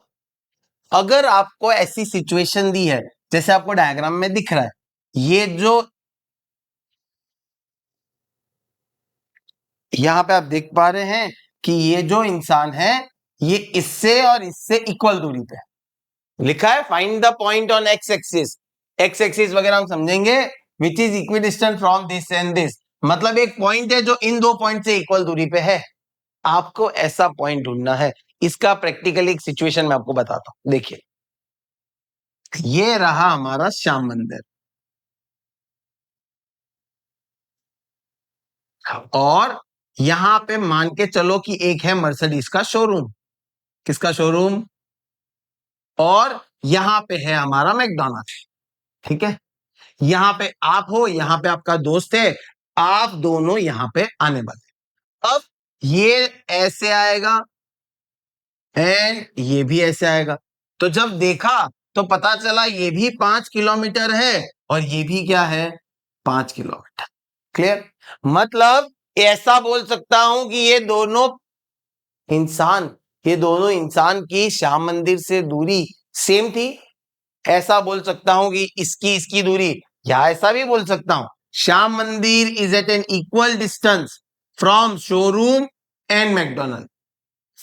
अगर आपको ऐसी सिचुएशन दी है जैसे आपको डायग्राम में दिख रहा है, ये जो यहां पे आप देख पा रहे हैं कि ये जो इंसान है ये इससे और इससे इक्वल दूरी पे है। लिखा है find the point on X axis. X axis वगैरह हम समझेंगे, विच is equidistant from this and this, मतलब एक पॉइंट है जो इन दो पॉइंट से इक्वल दूरी पे है। आपको ऐसा पॉइंट ढूंढना है। इसका प्रैक्टिकली एक सिचुएशन मैं आपको बताता हूं। देखिए, ये रहा हमारा श्याम मंदिर और यहां पे मान के चलो कि एक है मर्सिडीज का शोरूम। किसका शोरूम, और यहां पे है हमारा मैकडॉनल्ड। ठीक है, यहां पे आप हो, यहां पे आपका दोस्त है, आप दोनों यहां पे आने वाले। अब ये ऐसे आएगा एंड ये भी ऐसे आएगा, तो जब देखा तो पता चला ये भी 5 किलोमीटर है और ये भी क्या है 5 किलोमीटर। क्लियर, मतलब ऐसा बोल सकता हूं कि इंसान ये दोनों इंसान की श्याम मंदिर से दूरी सेम थी। ऐसा बोल सकता हूं कि इसकी दूरी, या ऐसा भी बोल सकता हूं Shyam Mandir is at an equal distance from showroom and McDonald.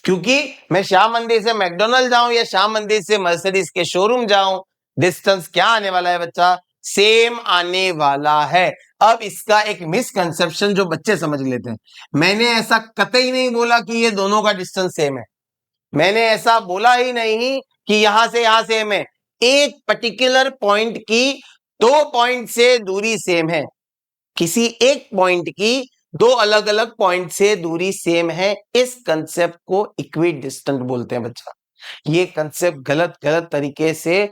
क्योंकि मैं श्याम मंदिर से मैकडोनल्ड जाऊं या श्याम मंदिर से मर्सिडीज के शोरूम जाऊं, डिस्टेंस क्या आने वाला है बच्चा, सेम आने वाला है। अब इसका एक मिसकंसेप्शन जो बच्चे समझ लेते हैं, मैंने ऐसा कतई नहीं बोला कि ये दोनों का डिस्टेंस सेम है। मैंने ऐसा बोला ही नहीं कि यहां से यहां सेम है। एक पर्टिकुलर पॉइंट की दो पॉइंट से दूरी सेम है, किसी एक पॉइंट की दो अलग अलग पॉइंट से दूरी सेम है। इस कंसेप्ट को इक्वी डिस्टेंट बोलते हैं बच्चा। ये कंसेप्ट गलत गलत तरीके से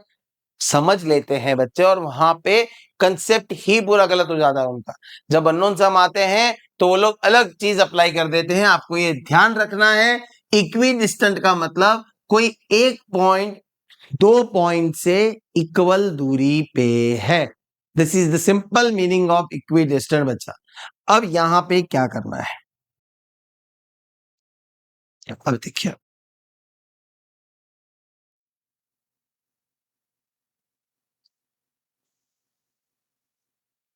समझ लेते हैं बच्चे और वहां पे कंसेप्ट ही पूरा गलत हो जाता है उनका। जब अननोन सम आते हैं तो वो लोग अलग चीज अप्लाई कर देते हैं। आपको ये ध्यान रखना है, इक्वी डिस्टेंट का मतलब कोई एक पॉइंट दो पॉइंट से इक्वल दूरी पे है। This is the simple meaning of equi distant बच्चा। अब यहां पे क्या करना है, अब देखिए,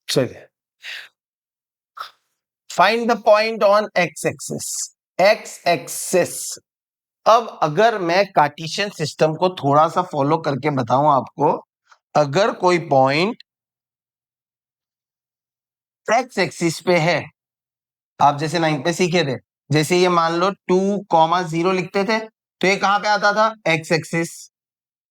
चलिए find the point on X axis. X axis, अब अगर मैं कार्टेशियन सिस्टम को थोड़ा सा फॉलो करके बताऊं आपको, अगर कोई पॉइंट एक्स एक्सिस पे है, आप जैसे 9 पे सीखे थे, जैसे ये मान लो 2,0 लिखते थे, तो ये कहां पे आता था, एक्स एक्सिस।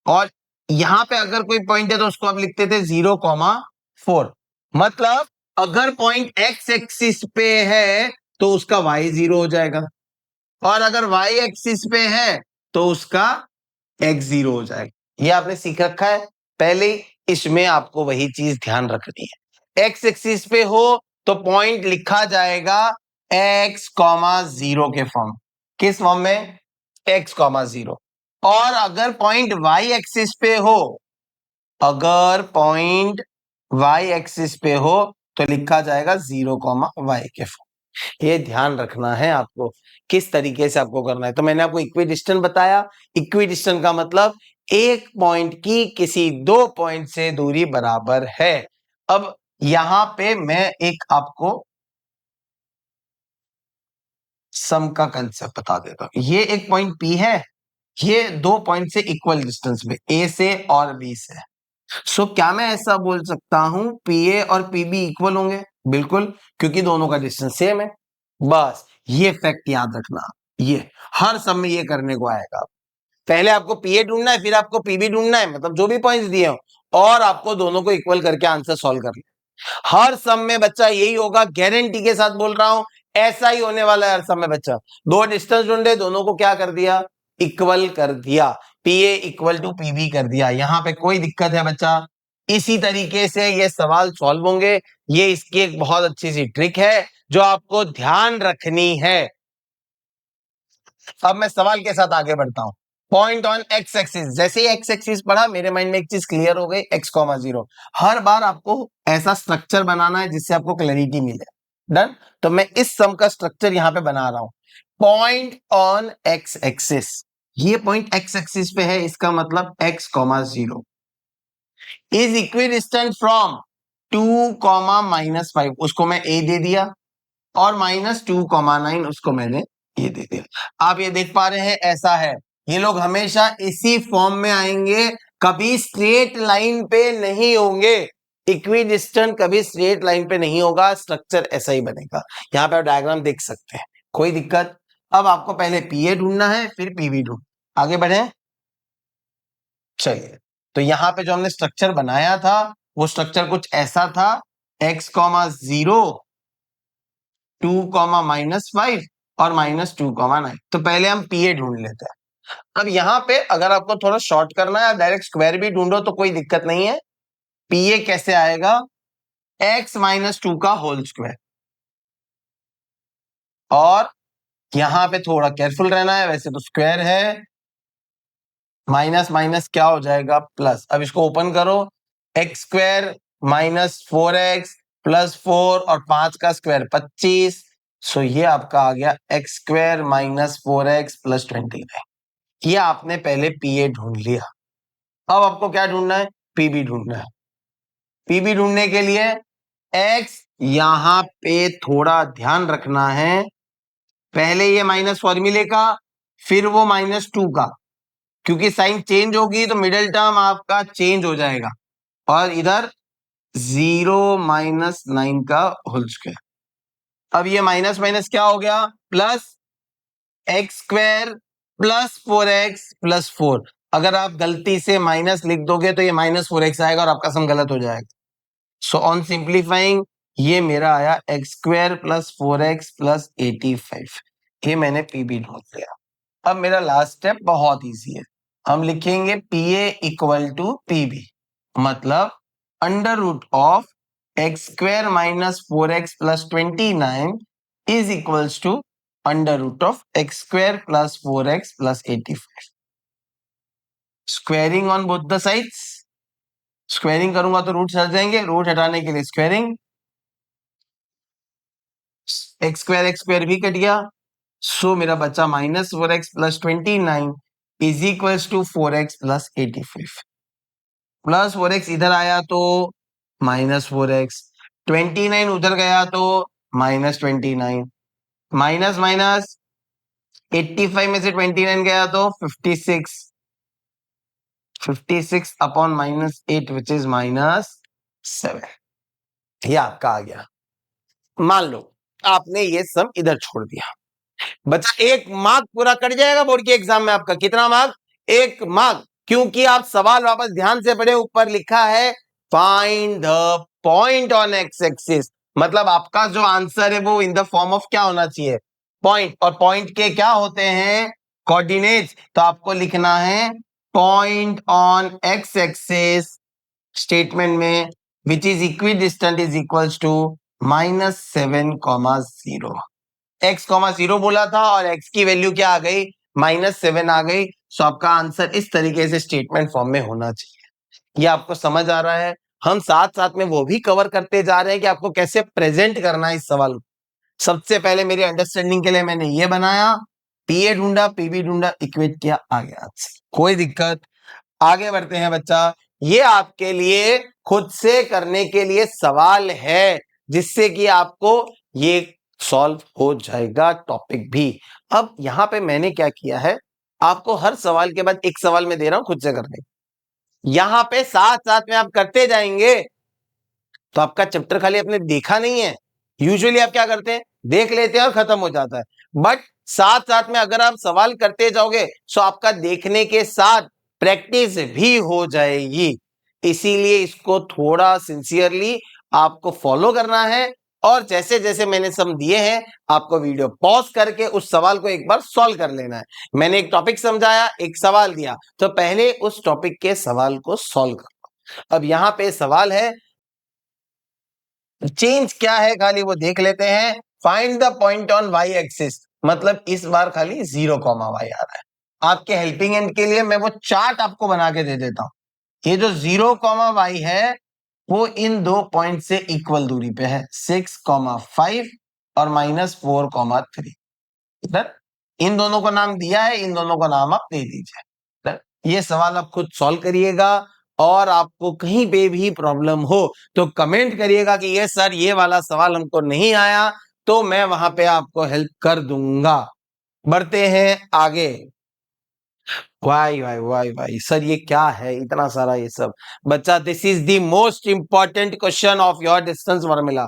और यहां पे अगर कोई पॉइंट है तो उसको आप लिखते थे 0,4। मतलब अगर पॉइंट एक्स एक्सिस पे है तो उसका y 0 हो जाएगा, और अगर y एक्सिस पे है तो उसका x 0 हो जाएगा। ये आपने सीख रखा है पहले, इसमें आपको वही चीज ध्यान रखनी है। एक्स एक्सिस पे हो तो पॉइंट लिखा जाएगा x, 0 के फॉर्म। किस फॉर्म में, x, 0। और अगर पॉइंट y एक्सिस पे हो, अगर पॉइंट y एक्सिस पे हो तो लिखा जाएगा 0, y के फॉर्म। ये ध्यान रखना है आपको किस तरीके से आपको करना है। तो मैंने आपको इक्विडिस्टेंस बताया। इक्विडिस्टेंस का मतलब एक पॉइंट की किसी दो पॉइंट से दूरी बराबर है। अब यहां पे मैं एक आपको सम का कंसेप्ट बता देता हूं। ये एक पॉइंट P है, ये दो पॉइंट से इक्वल डिस्टेंस में, A से और B से। सो क्या मैं ऐसा बोल सकता हूं PA और PB इक्वल होंगे? बिल्कुल, क्योंकि दोनों का डिस्टेंस सेम है। बस ये फैक्ट याद रखना, ये हर सब में ये करने को आएगा। पहले आपको PA ढूंढना है, फिर आपको PB ढूंढना है, मतलब जो भी पॉइंट्स दिए हो, और आपको दोनों को इक्वल करके आंसर सॉल्व करना। हर सम में बच्चा यही होगा, गारंटी के साथ बोल रहा हूं, ऐसा ही होने वाला है हर सम में बच्चा। दो डिस्टेंस ढूंढे, दोनों को क्या कर दिया, इक्वल कर दिया, PA इक्वल टू PB कर दिया। यहां पे कोई दिक्कत है बच्चा? इसी तरीके से ये सवाल सॉल्व होंगे। ये इसकी एक बहुत अच्छी सी ट्रिक है जो आपको ध्यान रखनी है। अब मैं सवाल के साथ आगे बढ़ता हूं। पॉइंट ऑन एक्स एक्सिस, जैसे ही एक्स एक्सिस पढ़ा मेरे माइंड में एक चीज क्लियर हो गई, x, 0। हर बार आपको ऐसा स्ट्रक्चर बनाना है जिससे आपको क्लैरिटी मिले। डन। तो मैं इस सम का स्ट्रक्चर यहां पे बना रहा हूं। पॉइंट ऑन एक्स एक्सिस, ये पॉइंट एक्स एक्सिस पे है, इसका मतलब x, 0 इज इक्विडिस्टेंट फ्रॉम 2, -5, उसको मैं a दे दिया, और -2,9 उसको मैंने ये दे दिया। आप ये देख पा रहे हैं, ऐसा है। ये लोग हमेशा इसी फॉर्म में आएंगे, कभी स्ट्रेट लाइन पे नहीं होंगे। इक्विडिस्टेंट कभी स्ट्रेट लाइन पे नहीं होगा, स्ट्रक्चर ऐसा ही बनेगा। यहां पे आप डायग्राम देख सकते हैं, कोई दिक्कत? अब आपको पहले PA ढूंढना है, फिर PB ढूंढ। आगे बढ़े, चलिए। तो यहां पे जो हमने स्ट्रक्चर बनाया था वो स्ट्रक्चर कुछ ऐसा था, x, 0, 2, -5 और -2,9। तो पहले हम PA ढूंढ लेते हैं। अब यहां पे अगर आपको थोड़ा शॉर्ट करना है, डायरेक्ट स्क्वायर भी ढूंढो तो कोई दिक्कत नहीं है। PA कैसे आएगा, x -2 का होल स्क्वायर। और यहां पे थोड़ा केयरफुल रहना है, वैसे तो स्क्वायर है, माइनस माइनस क्या हो जाएगा, प्लस। अब इसको ओपन करो, x स्क्वायर -4x + 4 और 5 का स्क्वायर 25। सो ये आपका आ गया x स्क्वायर -4x + 29। ये आपने पहले PA ढूंढ लिया। अब आपको क्या ढूंढना है, PB ढूंढना है। PB ढूंढने के लिए x यहां पे थोड़ा ध्यान रखना है, पहले ये माइनस फॉर्मूले का, फिर वो -2 का, क्योंकि साइन चेंज होगी तो मिडिल टर्म आपका चेंज हो जाएगा। और इधर 0 -9 का होल स्क्वायर। अब ये माइनस माइनस क्या हो गया, प्लस x स्क्वायर +4x + 4। अगर आप गलती से माइनस लिख दोगे तो ये -4x आएगा और आपका सम गलत हो जाएगा। सो ऑन सिंप्लीफाइंग ये मेरा आया x स्क्वायर +4x + 85। ये मैंने PB ढूंढ लिया। अब मेरा लास्ट स्टेप बहुत इजी है, हम लिखेंगे PA इक्वल टू PB, मतलब √of x square -4x + 29 is equals to √of x square +4x + 85। Squaring on both the sides, squaring करूंगा तो रूट हट जाएंगे, रूट हटाने के लिए स्क्वेयरिंग, x स्क्वायर भी कट गया। सो मेरा बच्चा -4x + 29 is equals to 4x + 85। +4x इधर आया तो -4x, 29 उधर गया तो -29, माइनस माइनस 85 में से 29 गया तो 56, 56 अपॉन -8 विच इज -7। ये आपका आ गया। मान लो आपने ये सब इधर छोड़ दिया, बच्चा 1 मार्क पूरा कट जाएगा बोर्ड के एग्जाम में आपका। कितना मार्क? 1 मार्क, क्योंकि आप सवाल वापस ध्यान से पढ़े, ऊपर लिखा है find the point on X axis, मतलब आपका जो आंसर है वो इन द फॉर्म ऑफ क्या होना चाहिए? पॉइंट। और पॉइंट के क्या होते हैं? कोऑर्डिनेट्स। तो आपको लिखना है point on X axis statement में which is equidistant is equals to -7,0। x, 0 बोला था और x की वैल्यू क्या आ गई? -7 आ गई। सो आपका आंसर इस तरीके से स्टेटमेंट फॉर्म में होना चाहिए। ये आपको समझ आ रहा है? हम साथ साथ में वो भी कवर करते जा रहे हैं कि आपको कैसे प्रेजेंट करना है इस सवाल को। सबसे पहले मेरी अंडरस्टैंडिंग के लिए मैंने ये बनाया, पीए ढूंढा, पीबी ढूंढा, इक्वेट किया, आ गया। कोई दिक्कत? आगे बढ़ते हैं बच्चा। ये आपके लिए खुद से करने के लिए सवाल है, जिससे कि आपको ये सॉल्व हो जाएगा टॉपिक भी। अब यहां पे मैंने क्या किया है, आपको हर सवाल के बाद एक सवाल में दे रहा हूं खुद से करने। यहां पे साथ साथ में आप करते जाएंगे तो आपका चैप्टर खाली आपने देखा नहीं है। यूजुअली आप क्या करते हैं? देख लेते हैं और खत्म हो जाता है। बट साथ साथ में अगर आप सवाल करते जाओगे तो आपका देखने के साथ प्रैक्टिस भी हो जाएगी। इसीलिए इसको थोड़ा सिंसियरली आपको फॉलो करना है, और जैसे जैसे मैंने सम दिए हैं आपको वीडियो पॉज करके उस सवाल को एक बार सॉल्व कर लेना है। मैंने एक टॉपिक समझाया, एक सवाल दिया, तो पहले उस टॉपिक के सवाल को सॉल्व करो। अब यहां पे सवाल है, चेंज क्या है खाली वो देख लेते हैं। Find the point on Y axis, मतलब इस बार खाली 0, y आ रहा है। आपके हेल्पिंग एंड के लिए मैं वो चार्ट आपको बना के दे देता हूं। ये जो 0, y है वो इन दो पॉइंट से इक्वल दूरी पे है, 6, 5 और -4, 3। इन दोनों को नाम दिया है, इन दोनों को नाम आप दे दीजिए। ये सवाल आप खुद सॉल्व करिएगा, और आपको कहीं पे भी प्रॉब्लम हो तो कमेंट करिएगा कि ये सर ये वाला सवाल हमको नहीं आया, तो मैं वहां पे आपको हेल्प कर दूंगा। बढ़ते हैं आगे। Why why why why sir ये क्या है इतना सारा ये सब? बच्चा, this is the most important question of your distance formula.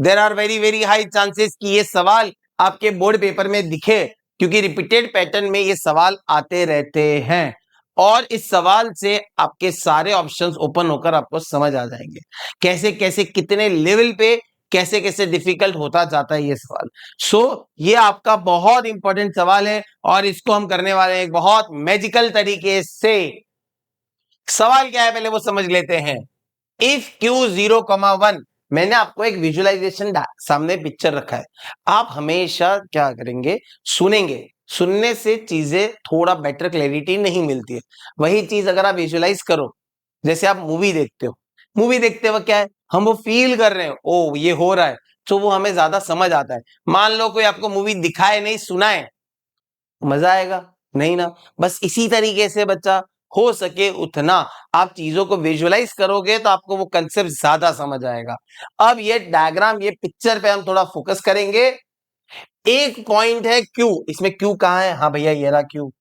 There are very very high chances कि ये सवाल आपके बोर्ड पेपर में दिखे, क्योंकि रिपीटेड पैटर्न में ये सवाल आते रहते हैं, और इस सवाल से आपके सारे ऑप्शंस ओपन होकर आपको समझ आ जाएंगे कैसे कैसे कितने लेवल पे कैसे कैसे डिफिकल्ट होता जाता है ये सवाल। सो ये आपका बहुत इंपॉर्टेंट सवाल है, और इसको हम करने वाले हैं एक बहुत मैजिकल तरीके से। सवाल क्या है पहले वो समझ लेते हैं। इफ Q 0, 1, मैंने आपको एक विजुअलाइजेशन सामने पिक्चर रखा है। आप हमेशा क्या करेंगे, सुनेंगे। सुनने से चीजें थोड़ा बेटर क्लैरिटी नहीं मिलती है। वही चीज अगर आप विजुअलाइज करो, जैसे आप मूवी देखते हो, मूवी देखते वक्त क्या है, हम वो फील कर रहे हैं, ओ ये हो रहा है, तो वो हमें ज्यादा समझ आता है। मान लो कोई आपको मूवी दिखाए नहीं, सुनाए, मजा आएगा नहीं ना? बस इसी तरीके से बच्चा, हो सके उतना आप चीजों को विजुअलाइज करोगे तो आपको वो कंसेप्ट ज्यादा समझ आएगा। अब ये डायग्राम, ये पिक्चर पे हम थोड़ा फोकस करेंगे। एक पॉइंट है Q, इसमें Q कहां है? हाँ भैया ये रहा Q।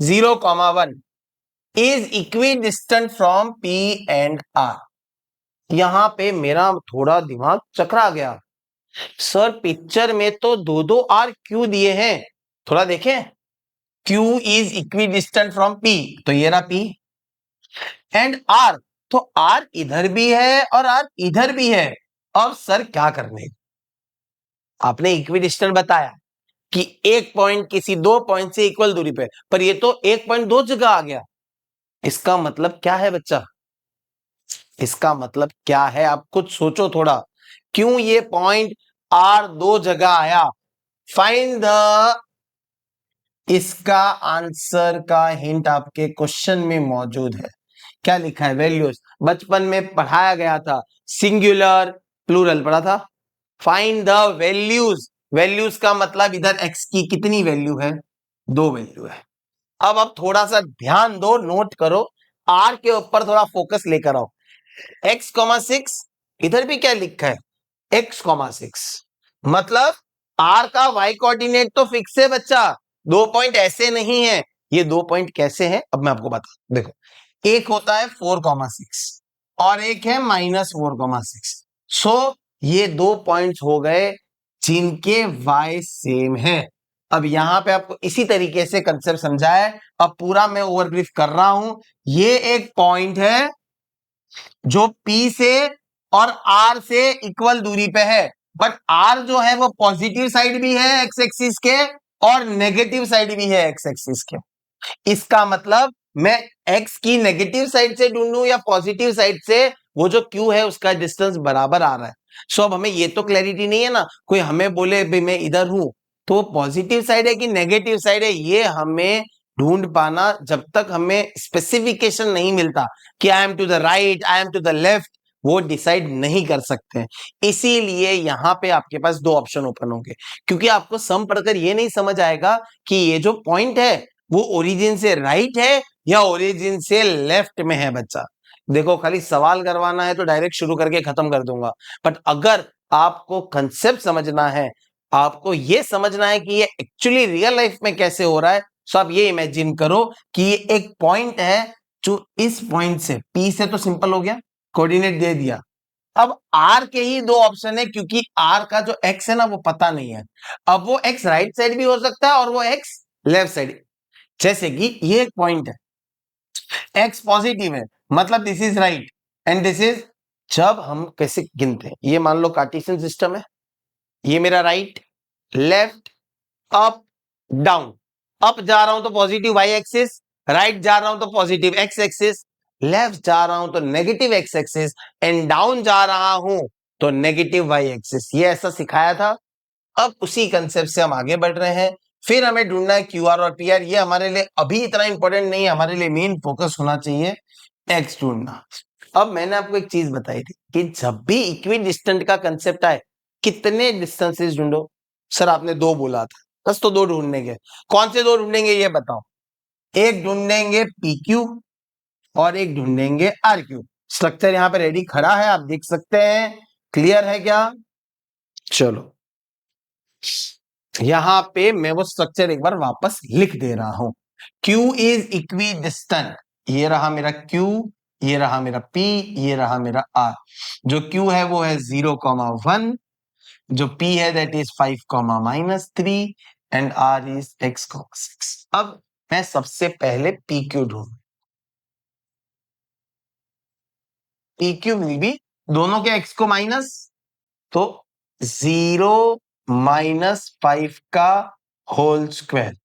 0, 1 is equidistant from P and R। यहां पे मेरा थोड़ा दिमाग चकरा गया, सर पिक्चर में तो दो R Q दिए हैं, थोड़ा देखें। Q is equidistant from P, तो ये रहा P एंड R, तो R इधर भी है और R इधर भी है। अब सर क्या करने, आपने इक्विडिस्टेंट बताया कि एक पॉइंट किसी दो पॉइंट से इक्वल दूरी पे, पर ये तो एक पॉइंट दो जगह आ गया। इसका मतलब क्या है बच्चा? इसका मतलब क्या है आप खुद सोचो थोड़ा। क्यों ये पॉइंट R दो जगह आया? फाइंड द, इसका आंसर का हिंट आपके क्वेश्चन में मौजूद है। क्या लिखा है? वैल्यूज। बचपन में पढ़ाया गया था, सिंगुलर प्लूरल पढ़ा था। फाइंड द वैल्यूज, वैल्यूज का मतलब इधर x की कितनी वैल्यू है? 2 वैल्यू है। अब आप थोड़ा सा ध्यान दो, नोट करो, R के ऊपर थोड़ा फोकस लेकर आओ। x, 6, इधर भी क्या लिखा है? x, 6, मतलब आर का वाई कोऑर्डिनेट तो फिक्स है बच्चा, 2 पॉइंट ऐसे नहीं है। ये 2 पॉइंट कैसे हैं अब मैं आपको बता, देखो एक होता है 4,6 और एक है -4,6। सो ये 2 पॉइंट्स हो गए जिनके वाई सेम है। अब यहां पे आपको इसी तरीके से कंसेप्ट समझा है, अब पूरा मैं ओवरब्रीफ कर रहा हूं। ये एक पॉइंट है जो P से और R से इक्वल दूरी पे है, बट R जो है वो पॉजिटिव साइड भी है एक्स एक्सिस के और नेगेटिव साइड भी है एक्स एक्सिस के। इसका मतलब मैं x की नेगेटिव साइड से ढूंढूं या पॉजिटिव साइड से, वो जो q है उसका डिस्टेंस बराबर आ रहा है। सो अब हमें ये तो क्लैरिटी नहीं है ना, कोई हमें बोले भाई मैं इधर हूं तो पॉजिटिव साइड है कि नेगेटिव साइड है, ये हमें ढूंढ पाना जब तक हमें स्पेसिफिकेशन नहीं मिलता कि I am to the right, I am to the left, वो डिसाइड नहीं कर सकते हैं। इसीलिए यहां पे आपके पास 2 ऑप्शन ओपन होंगे, क्योंकि आपको सम पढ़कर ये नहीं समझ आएगा कि ये जो पॉइंट है वो ओरिजिन से राइट है या ओरिजिन से लेफ्ट में है। बच्चा देखो, खाली सवाल करवाना है तो डायरेक्ट शुरू करके खत्म कर दूंगा, बट अगर आपको कंसेप्ट समझना है, आपको ये समझना है कि ये एक्चुअली रियल लाइफ में कैसे हो रहा है, तो आप ये इमेजिन करो कि ये एक पॉइंट है जो इस पॉइंट से, P से तो सिंपल हो गया, कोऑर्डिनेट दे दिया। अब R के ही 2 ऑप्शन है, क्योंकि R का जो X है ना वो पता नहीं है। अब वो X राइट साइड भी हो सकता है और वो X लेफ्ट साइड। जैसे कि ये एक पॉइंट है, X पॉजिटिव है, मतलब this is right and this is, जब हम कैसे गिनते हैं, ये मान लो कार्टेशियन सिस्टम है, ये मेरा right, left, up, down. Up जा रहा हूं तो पॉजिटिव वाई एक्सिस, राइट जा रहा हूं तो पॉजिटिव एक्स एक्सिस, लेफ्ट जा रहा हूं तो negative x axis and down जा रहा हूं तो नेगेटिव वाई एक्सिस। ये ऐसा सिखाया था। अब उसी कंसेप्ट से हम आगे बढ़ रहे हैं। फिर हमें ढूंढना है क्यू आर और पी आर। ये हमारे लिए अभी इतना इंपॉर्टेंट नहीं है, हमारे लिए मेन फोकस होना चाहिए एक्स ढूंढना। अब मैंने आपको एक चीज बताई थी कि जब भी इक्वी डिस्टेंट का कंसेप्ट आए, कितने डिस्टेंसेस ढूंढो। सर आपने 2 बोला था, बस तो 2 ढूंढेंगे। कौन से 2 ढूंढेंगे ये बताओ। एक ढूंढेंगे पी क्यू और एक ढूंढेंगे आर क्यू। स्ट्रक्चर यहां पे रेडी खड़ा है, आप देख सकते हैं। क्लियर है क्या? चलो यहां पे मैं वो स्ट्रक्चर एक बार वापस लिख दे रहा हूं। Q इज इक्वी डिस्टेंट, ये रहा मेरा Q, ये रहा मेरा P, ये रहा मेरा R। जो Q है वो है 0,1, जो P है that is 5,-3 and R is x,6। अब मैं सबसे पहले PQ ढूंढूं। PQ विल बी, दोनों के x को माइनस, तो 0-5 का होल स्क्वायर।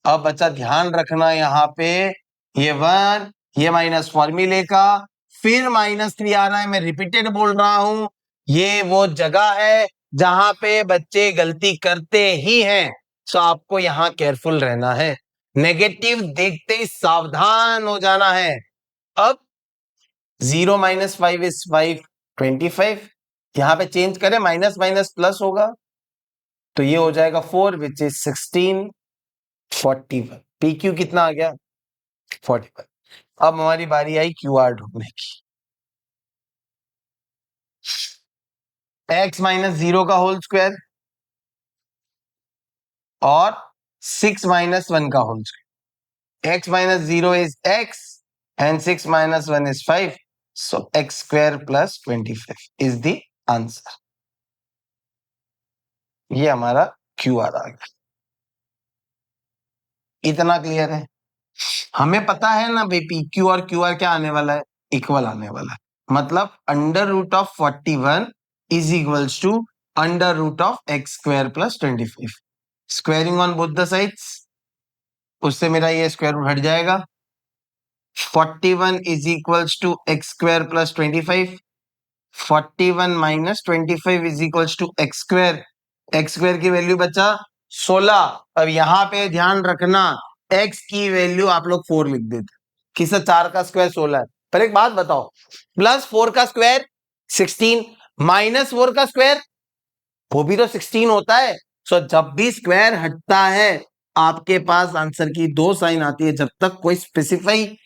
अब बच्चा ध्यान रखना यहां पे, ये 1, ये माइनस फॉर्मूले का, फिर -3 आ रहा है। मैं रिपीटेड बोल रहा हूं, ये वो जगह है जहां पे बच्चे गलती करते ही हैं। सो आपको यहां केयरफुल रहना है, नेगेटिव देखते ही सावधान हो जाना है। अब 0 - 5 इज 5, 25। यहां पे चेंज करें, माइनस माइनस प्लस होगा तो ये हो जाएगा 4 विच इज 16, 41। PQ कितना आ गया? 41। अब हमारी बारी आई QR ढूंढने की। x - 0 का होल स्क्वायर और 6 - 1 का whole square. x - 0 is x and 6 - 1 is 5, so x square plus 25 is the answer। ये हमारा QR आ गया। इतना क्लियर है? हमें पता है ना भाई PQ और QR क्या आने वाला है, इक्वल आने वाला है। मतलब √41 is equals to √(x² + 25। Squaring on both the sides, उससे मेरा ये स्क्वायर रूट हट जाएगा। 41 is equals to x² + 25। 41 - 25 is equals to x²। x² की वैल्यू बचा 16। अब यहां पे ध्यान रखना, x की वैल्यू आप लोग 4 लिख देते, किससे 4 का स्क्वायर 16 है। पर एक बात बताओ, +4 का स्क्वायर 16, -4 का स्क्वायर वो भी तो 16 होता है। सो जब भी स्क्वायर हटता है आपके पास आंसर की 2 साइन आती है, जब तक कोई स्पेसिफाई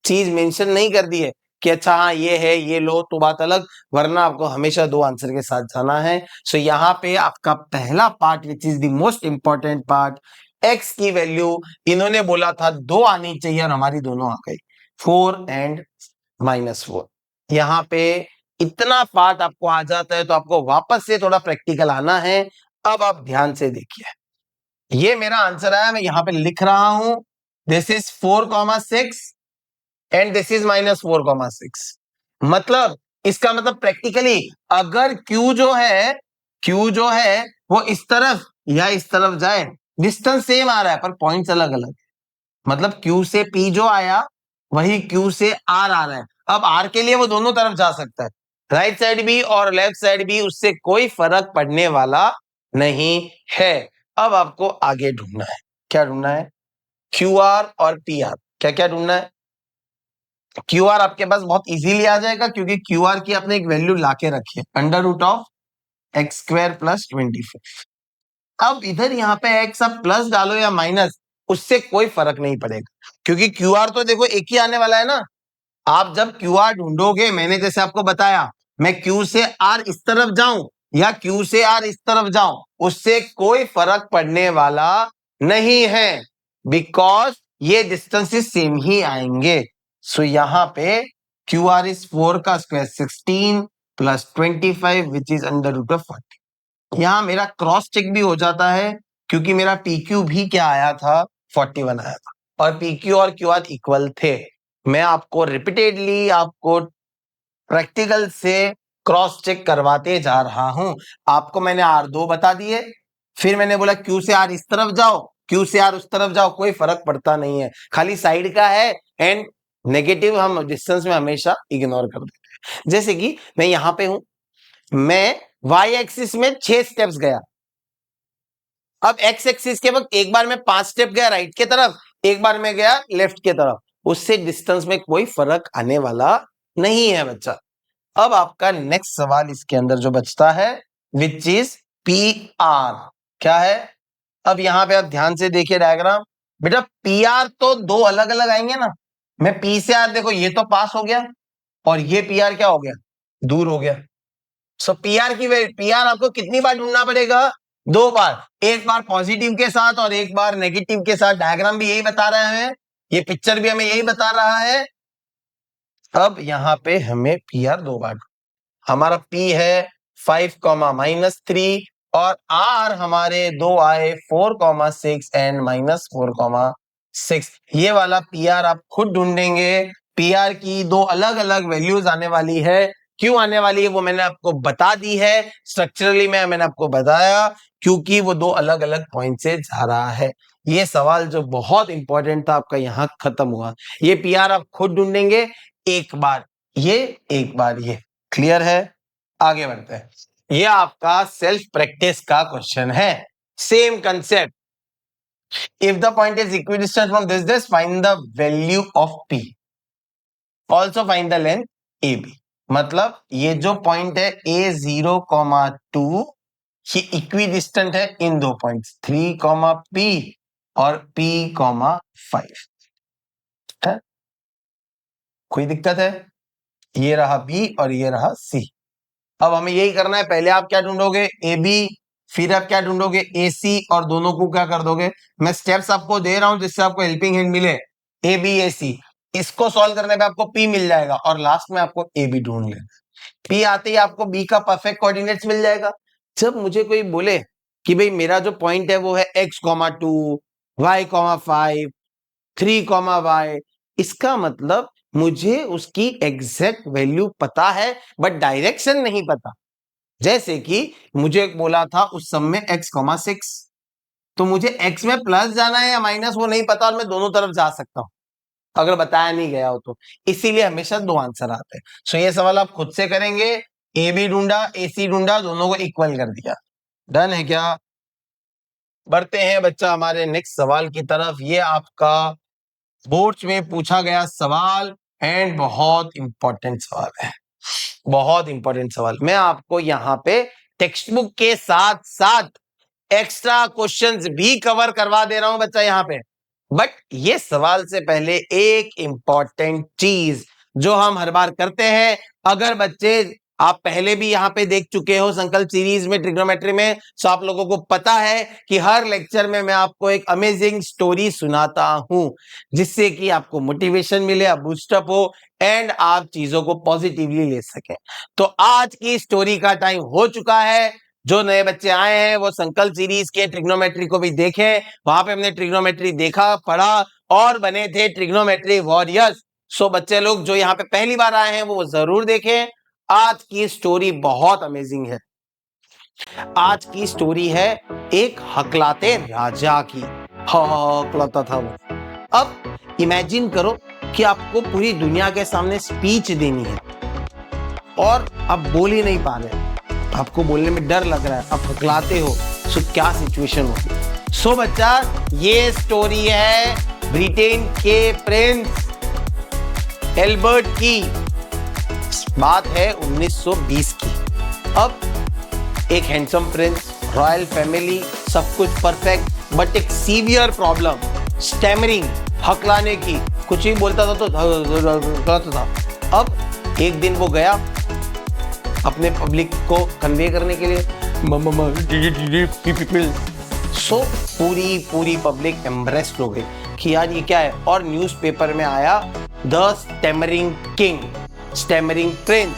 चीज मेंशन नहीं कर दी है कि अच्छा हाँ ये है ये लो तो बात अलग, वरना आपको हमेशा दो आंसर के साथ जाना है। सो यहाँ पे आपका पहला part which is the most important part, x की वैल्यू इन्होंने बोला था 2 आनी चाहिए और हमारी दोनों आ गई 4 एंड -4। यहाँ पे इतना पार्ट आपको आ जाता है तो आपको वापस से थोड़ा प्रैक्टिकल आना है। अब आप ध्यान से देखिए, ये मेरा आंसर आया, मैं यहां पे लिख रहा हूं this is 4,6 and this is -4,6। मतलब इसका मतलब प्रैक्टिकली अगर Q जो है वो इस तरफ या इस तरफ जाए, डिस्टेंस सेम आ रहा है पर पॉइंट्स अलग अलग, मतलब Q से P जो आया वही Q से R आ रहा है। अब R के लिए वो दोनों तरफ जा सकता है, राइट साइड भी और लेफ्ट साइड भी, उससे कोई फर्क पड़ने वाला नहीं है। अब आपको आगे ढूंढना है, क्या ढूंढना है? QR और PR। क्या क्या ढूंढना है? QR आपके पास बहुत इजीली आ जाएगा क्योंकि QR की आपने एक वैल्यू लाके रखी है, √(x² + 25)। अब इधर यहाँ पे x आप प्लस डालो या माइनस, उससे कोई फर्क नहीं पड़ेगा क्योंकि QR तो देखो एक ही आने वाला है ना। आप जब QR ढूंढोगे, मैंने जैसे आपको बताया, मैं Q से R इस तरफ जाऊं या Q से R इस तरफ जाऊं, उससे कोई फर्क पड़ने वाला नहीं है बिकॉज ये डिस्टेंसेस सेम ही आएंगे। सो यहाँ पे QR इज 4 का स्क्वायर 16 + 25 विच इज √40। यहां मेरा क्रॉस चेक भी हो जाता है क्योंकि मेरा PQ भी क्या आया था, 41 आया था और PQ और QR इक्वल थे। मैं आपको रिपीटेडली आपको प्रैक्टिकल से क्रॉस चेक करवाते जा रहा हूं। आपको मैंने R2 बता दिए, फिर मैंने बोला Q से R इस तरफ जाओ, Q से R उस तरफ जाओ, कोई फर्क पड़ता नहीं है, खाली साइड का है एंड नेगेटिव हम डिस्टेंस में हमेशा इग्नोर कर देते हैं। जैसे कि मैं यहां पे हूं, मैं y एक्सिस में 6 स्टेप्स गया, अब x एक्सिस के वक्त एक बार मैं 5 स्टेप गया राइट के तरफ, एक बार मैं गया लेफ्ट के तरफ, उससे डिस्टेंस में कोई फर्क आने वाला नहीं है बच्चा। अब आपका नेक्स्ट सवाल इसके अंदर जो बचता है विच इज PR। क्या है? अब यहां पे आप ध्यान से देखिए डायग्राम, बेटा PR तो दो अलग अलग आएंगे ना। मैं P से R, देखो ये तो पास हो गया और ये PR क्या हो गया, दूर हो गया। सो PR आपको कितनी बार ढूंढना पड़ेगा? 2 बार, एक बार पॉजिटिव के साथ और एक बार नेगेटिव के साथ। डायग्राम भी यही बता रहा है, ये पिक्चर भी हमें यही बता रहा है। अब यहां पे हमें PR 2 बार, हमारा P है 5, -3 और R हमारे 2 आए 4,6 एंड -4,6। ये वाला PR आप खुद ढूंढेंगे। PR की 2 अलग अलग वैल्यूज आने वाली है, क्यों आने वाली है वो मैंने आपको बता दी है। स्ट्रक्चरली मैंने आपको बताया क्योंकि वो 2 अलग अलग पॉइंट से जा रहा है। ये सवाल जो बहुत इंपॉर्टेंट था आपका यहाँ खत्म हुआ। ये PR आप खुद ढूंढेंगे, एक बार ये एक बार ये। क्लियर है? आगे बढ़ते हैं। ये आपका सेल्फ प्रैक्टिस का क्वेश्चन है, same concept. If the point is equidistant from this find the value of P, also find the length AB। मतलब ये जो पॉइंट है A0,2 ये इक्विडिस्टेंट है इन 2 पॉइंट्स 3, P और P,5 है। कोई दिक्कत है? ये रहा B और ये रहा C। अब हमें यही करना है, पहले आप क्या ढूंढोगे AB, फिर आप क्या ढूंढोगे AC और दोनों को क्या कर दोगे। मैं स्टेप्स आपको दे रहा हूं जिससे आपको हेल्पिंग हैंड मिले। ABAC, इसको सॉल्व करने पे आपको P मिल जाएगा और लास्ट में आपको AB ढूंढ लेना। P आते ही आपको B का परफेक्ट कोऑर्डिनेट्स मिल जाएगा। जब मुझे कोई बोले कि भाई मेरा जो पॉइंट है वो है x,2 y,5 3, इसका मतलब मुझे उसकी एग्जैक्ट वैल्यू पता है बट डायरेक्शन नहीं पता। जैसे कि मुझे बोला था उस सम में x,6, तो मुझे x में प्लस जाना है या माइनस वो नहीं पता और मैं दोनों तरफ जा सकता हूं अगर बताया नहीं गया हो तो। इसीलिए हमेशा 2 आंसर आते हैं। सो ये सवाल आप खुद से करेंगे। AB ढूंढा, AC ढूंढा, दोनों को इक्वल कर दिया। डन है क्या? बढ़ते हैं बच्चा हमारे नेक्स्ट सवाल की तरफ। ये आपका बोर्ड्स में पूछा गया सवाल एंड बहुत इंपॉर्टेंट सवाल है, बहुत इंपॉर्टेंट सवाल। मैं आपको यहाँ पे टेक्स्ट बुक के साथ साथ एक्स्ट्रा क्वेश्चंस भी कवर करवा दे रहा हूं बच्चा यहाँ पे। बट ये सवाल से पहले एक इंपॉर्टेंट चीज जो हम हर बार करते हैं। अगर बच्चे आप पहले भी यहाँ पे देख चुके हो संकल्प सीरीज में ट्रिग्नोमेट्री में, तो आप लोगों को पता है कि हर लेक्चर में मैं आपको एक अमेजिंग स्टोरी सुनाता हूं, जिससे कि आपको मोटिवेशन मिले, आप बूस्टअप हो एंड आप चीजों को पॉजिटिवली ले सकें। तो आज की स्टोरी का टाइम हो चुका है। जो नए बच्चे आए हैं वो संकल्प सीरीज के ट्रिग्नोमेट्री को भी देखें, वहां पे हमने ट्रिग्नोमेट्री देखा, पढ़ा और बने थे ट्रिग्नोमेट्री वॉरियर्स। सो बच्चे लोग जो यहाँ पे पहली बार आए हैं वो जरूर देखें। आज की स्टोरी बहुत अमेजिंग है। आज की स्टोरी है एक हकलाते राजा की। हकलाता था वो। अब इमेजिन करो कि आपको पूरी दुनिया के सामने स्पीच देनी है और आप बोल ही नहीं पा रहे, आपको बोलने में डर लग रहा है, आप हकलाते हो। सो क्या सिचुएशन होगी? सो बच्चा, ये स्टोरी है ब्रिटेन के प्रिंस एल्बर्ट की। बात है 1920 की। अब एक हैंडसम प्रिंस, रॉयल फैमिली, सब कुछ परफेक्ट, बट एक सीवियर प्रॉब्लम, स्टैमरिंग, हकलाने की। कुछ ही बोलता था तो हकलाता था। अब एक दिन वो गया अपने पब्लिक को कन्वे करने के लिए, सो पूरी पब्लिक एम्ब्रेस्ड हो गई कि यार ये क्या है। और न्यूज़पेपर में आया the stammering king, stammering Prince.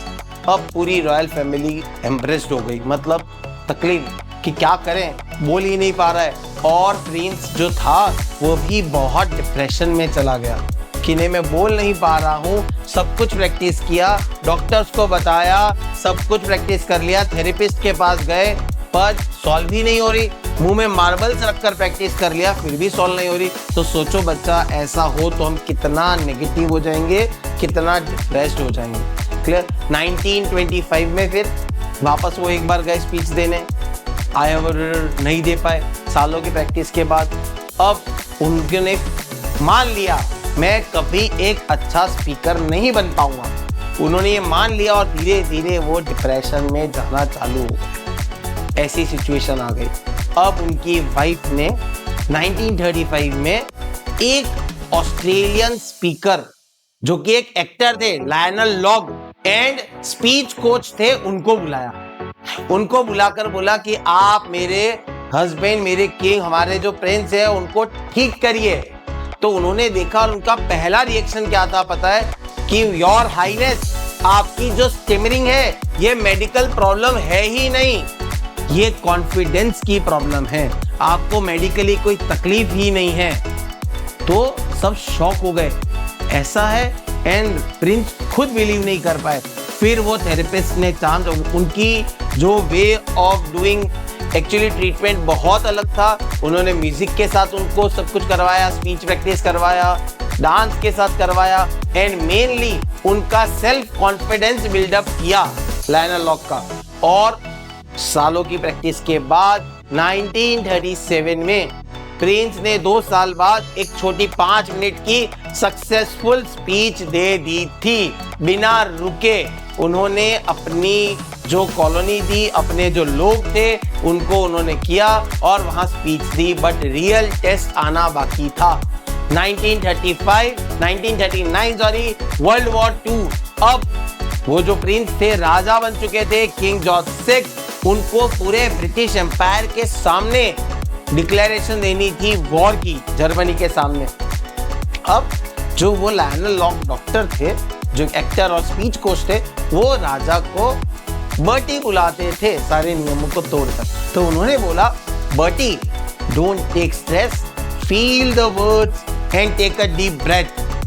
अब पूरी रॉयल फैमिली एम्ब्रेस्ड हो गई, मतलब तकलीफ कि क्या करें, बोल ही नहीं पा रहा है। और प्रिंस जो था वो भी बहुत डिप्रेशन में चला गया कि नहीं, मैं बोल नहीं पा रहा हूँ। सब कुछ प्रैक्टिस किया, डॉक्टर्स को बताया, सब कुछ प्रैक्टिस कर लिया, थेरेपिस्ट के पास गए, पर सॉल्व ही नहीं हो रही। मुंह में मार्बल्स रखकर प्रैक्टिस कर लिया, फिर भी सॉल्व नहीं हो रही। तो सोचो बच्चा, ऐसा हो तो हम कितना नेगेटिव हो जाएंगे, कितना डिप्रेस्ड हो जाएंगे। क्लियर? 1925 में फिर वापस वो एक बार गए स्पीच देने, आए और नहीं दे पाए सालों की प्रैक्टिस के बाद। अब उन्होंने मान लिया मैं कभी एक अच्छा स्पीकर नहीं बन पाऊंगा। उन्होंने ये मान लिया और धीरे धीरे वो डिप्रेशन में जाना चालू हो गया। ऐसी सिचुएशन आ गई। अब उनकी वाइफ ने 1935 में एक ऑस्ट्रेलियन स्पीकर, जो कि एक एक्टर थे, Lionel log, and speech coach थे, उनको बुलाया। उनको बुलाकर बोला कि आप मेरे हस्बैंड, मेरे किंग, हमारे जो प्रिंस है, उनको ठीक करिए। तो उन्होंने देखा और उनका पहला रिएक्शन क्या था पता है? कि योर हाईनेस, आपकी जो स्टैमरिंग है ये मेडिकल प्रॉब्लम है ही नहीं, ये कॉन्फिडेंस की प्रॉब्लम है, आपको मेडिकली कोई तकलीफ ही नहीं है। तो सब शॉक हो गए, ऐसा है? एंड प्रिंस खुद बिलीव नहीं कर पाए। फिर वो थेरेपिस्ट ने चांस, उनकी जो way of doing actually treatment बहुत अलग था। उन्होंने म्यूजिक के साथ उनको सब कुछ करवाया, स्पीच प्रैक्टिस करवाया, डांस के साथ करवाया, एंड मेनली उनका सेल्फ कॉन्फिडेंस बिल्डअप किया लायनल लॉग का। और सालों की प्रैक्टिस के बाद 1937 में प्रिंस ने 2 साल बाद एक छोटी 5 मिनट की सक्सेसफुल स्पीच दे दी थी, बिना रुके। उन्होंने अपनी जो कॉलोनी थी, अपने जो लोग थे, उनको उन्होंने किया और वहां स्पीच दी, बट रियल टेस्ट आना बाकी था। 1939 सॉरी, वर्ल्ड वॉर 2। अब वो जो प्रिंस थे, राजा बन चुके थे, किंग जॉर्ज 6, उनको पूरे ब्रिटिश एम्पायर के सामने डिक्लेरेशन देनी थी वॉर की, जर्मनी के सामने। अब जो वो लायनल लॉग डॉक्टर थे, जो एक्टर और स्पीच कोच थे, वो राजा को बर्टी बुलाते थे सारे नियमों को तोड़कर। तो उन्होंने बोला, Bertie, don't take stress, feel the words and take a deep breath.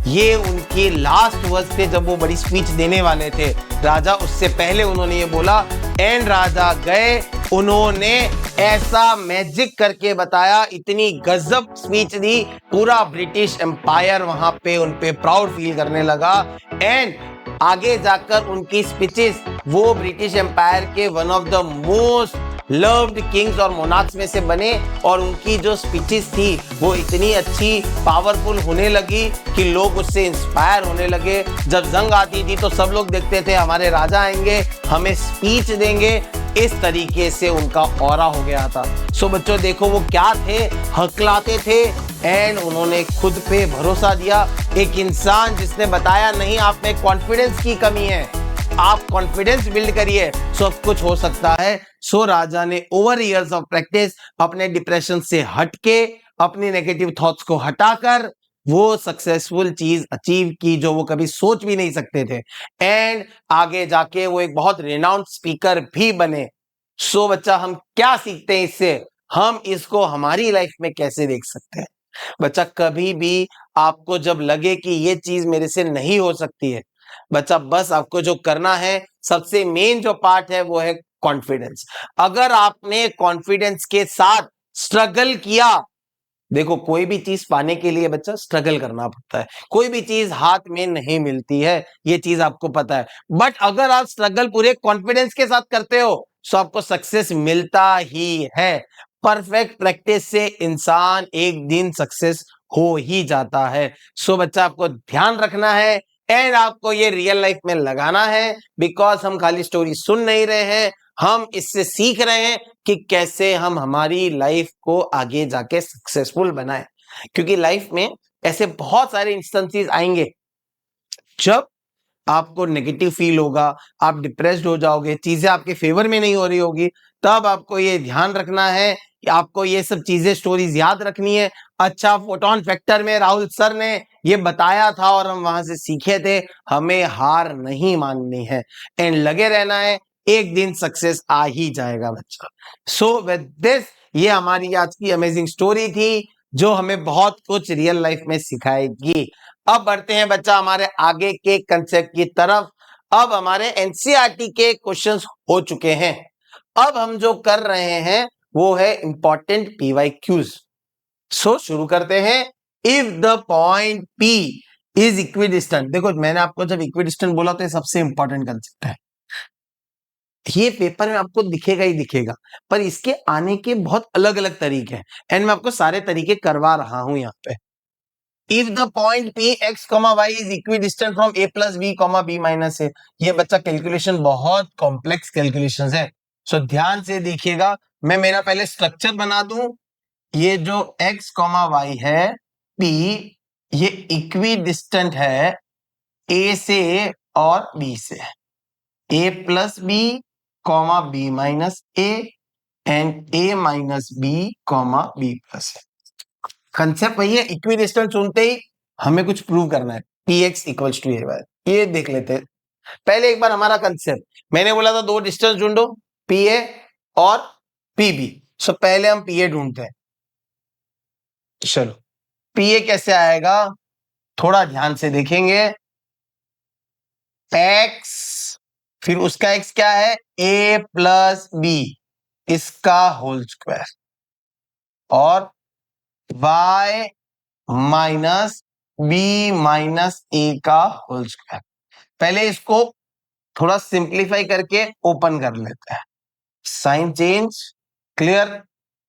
ये उनके लास्ट वर्ड्स थे जब वो बड़ी स्पीच देने वाले थे। राजा उससे पहले उन्होंने ये बोला, एंड राजा गए, उन्होंने ऐसा मैजिक करके बताया, इतनी गजब स्पीच दी, पूरा ब्रिटिश एम्पायर वहां पे उन पे प्राउड फील करने लगा। एंड आगे जाकर उनकी स्पीचेस वो ब्रिटिश एम्पायर के one of the most loved Kings और मोनार्क्स में से बने। और उनकी जो स्पीचेस थी वो इतनी अच्छी, पावरफुल होने लगी कि लोग उससे इंस्पायर होने लगे। जब जंग आती थी तो सब लोग देखते थे हमारे राजा आएंगे, हमें स्पीच देंगे, इस तरीके से उनका ऑरा हो गया था। सो बच्चों देखो वो क्या थे, हकलाते थे, एंड उन्होंने खुद पे भरोसा दिया एक इंसान जिसने बताया नहीं आप में कॉन्फिडेंस की कमी है, आप कॉन्फिडेंस बिल्ड करिए, सब कुछ हो सकता है। सो राजा ने ओवर इयर्स ऑफ प्रैक्टिस अपने डिप्रेशन से हटके, अपनी नेगेटिव थॉट्स को हटाकर वो सक्सेसफुल चीज अचीव की जो वो कभी सोच भी नहीं सकते थे, एंड आगे जाके वो एक बहुत रिनाउंड स्पीकर भी बने। सो बच्चा हम क्या सीखते हैं इससे, हम इसको हमारी लाइफ में कैसे देख सकते हैं? बच्चा कभी भी आपको जब लगे कि ये चीज मेरे से नहीं हो सकती है, बच्चा बस आपको जो करना है, सबसे मेन जो पार्ट है वो है कॉन्फिडेंस। अगर आपने कॉन्फिडेंस के साथ स्ट्रगल किया, देखो कोई भी चीज पाने के लिए बच्चा स्ट्रगल करना पड़ता है, कोई भी चीज हाथ में नहीं मिलती है, ये चीज आपको पता है। बट अगर आप स्ट्रगल पूरे कॉन्फिडेंस के साथ करते हो तो आपको सक्सेस मिलता ही है। परफेक्ट प्रैक्टिस से इंसान एक दिन सक्सेस हो ही जाता है। सो बच्चा आपको ध्यान रखना है एंड आपको ये रियल लाइफ में लगाना है, बिकॉज हम खाली स्टोरी सुन नहीं रहे हैं, हम इससे सीख रहे हैं कि कैसे हम हमारी लाइफ को आगे जाके सक्सेसफुल बनाएं। क्योंकि लाइफ में ऐसे बहुत सारे इंस्टेंसेस आएंगे जब आपको नेगेटिव फील होगा, आप डिप्रेस्ड हो जाओगे, चीजें आपके फेवर में नहीं हो रही होगी, तब आपको ये ध्यान रखना है कि आपको ये सब चीजें स्टोरीज याद रखनी है। अच्छा, फोटोन फैक्टर में राहुल सर ने ये बताया था और हम वहां से सीखे थे, हमें हार नहीं माननी है एंड लगे रहना है, एक दिन सक्सेस आ ही जाएगा बच्चा। सो विद दिस, ये हमारी आज की अमेजिंग स्टोरी थी जो हमें बहुत कुछ रियल लाइफ में सिखाएगी। अब बढ़ते हैं बच्चा हमारे आगे के कंसेप्ट की तरफ। अब हमारे एनसीईआरटी के क्वेश्चंस हो चुके हैं। अब हम जो कर रहे हैं वो है इंपॉर्टेंट पीवाईक्यूज। सो शुरू करते हैं। If the point P is equidistant, देखो मैंने आपको जब इक्विडिस्टेंट बोला तो ये सबसे इंपॉर्टेंट कंसेप्ट है, ये पेपर में आपको दिखेगा ही दिखेगा, पर इसके आने के बहुत अलग अलग तरीके हैं एंड मैं आपको सारे तरीके करवा रहा हूं यहाँ पे। If the point P x, y is equidistant from a plus b, b minus a, ये बच्चा कैलकुलेशन बहुत कॉम्प्लेक्स कैलकुलेशंस है। सो ध्यान से देखिएगा, मैं मेरा पहले स्ट्रक्चर बना दूं। ये जो x, y है P, ये इक्विडिस्टेंट है a से और b से, a plus b, b minus a and a minus b, b plus a। Concept वही है, इक्विडिस्टेंट सुनते ही हमें कुछ प्रूव करना है, px इक्वल्स टू a। ये देख लेते हैं पहले एक बार हमारा कंसेप्ट। मैंने बोला था दो डिस्टेंस ढूंढो, pa और pb। सो पहले हम pa ढूंढते हैं। चलो pa कैसे आएगा, थोड़ा ध्यान से देखेंगे। x, फिर उसका x क्या है, a प्लस b, इसका होल स्क्वायर, और y माइनस बी माइनस ए का होल स्क्वायर। पहले इसको थोड़ा सिंप्लीफाई करके ओपन कर लेते हैं, साइन चेंज, क्लियर।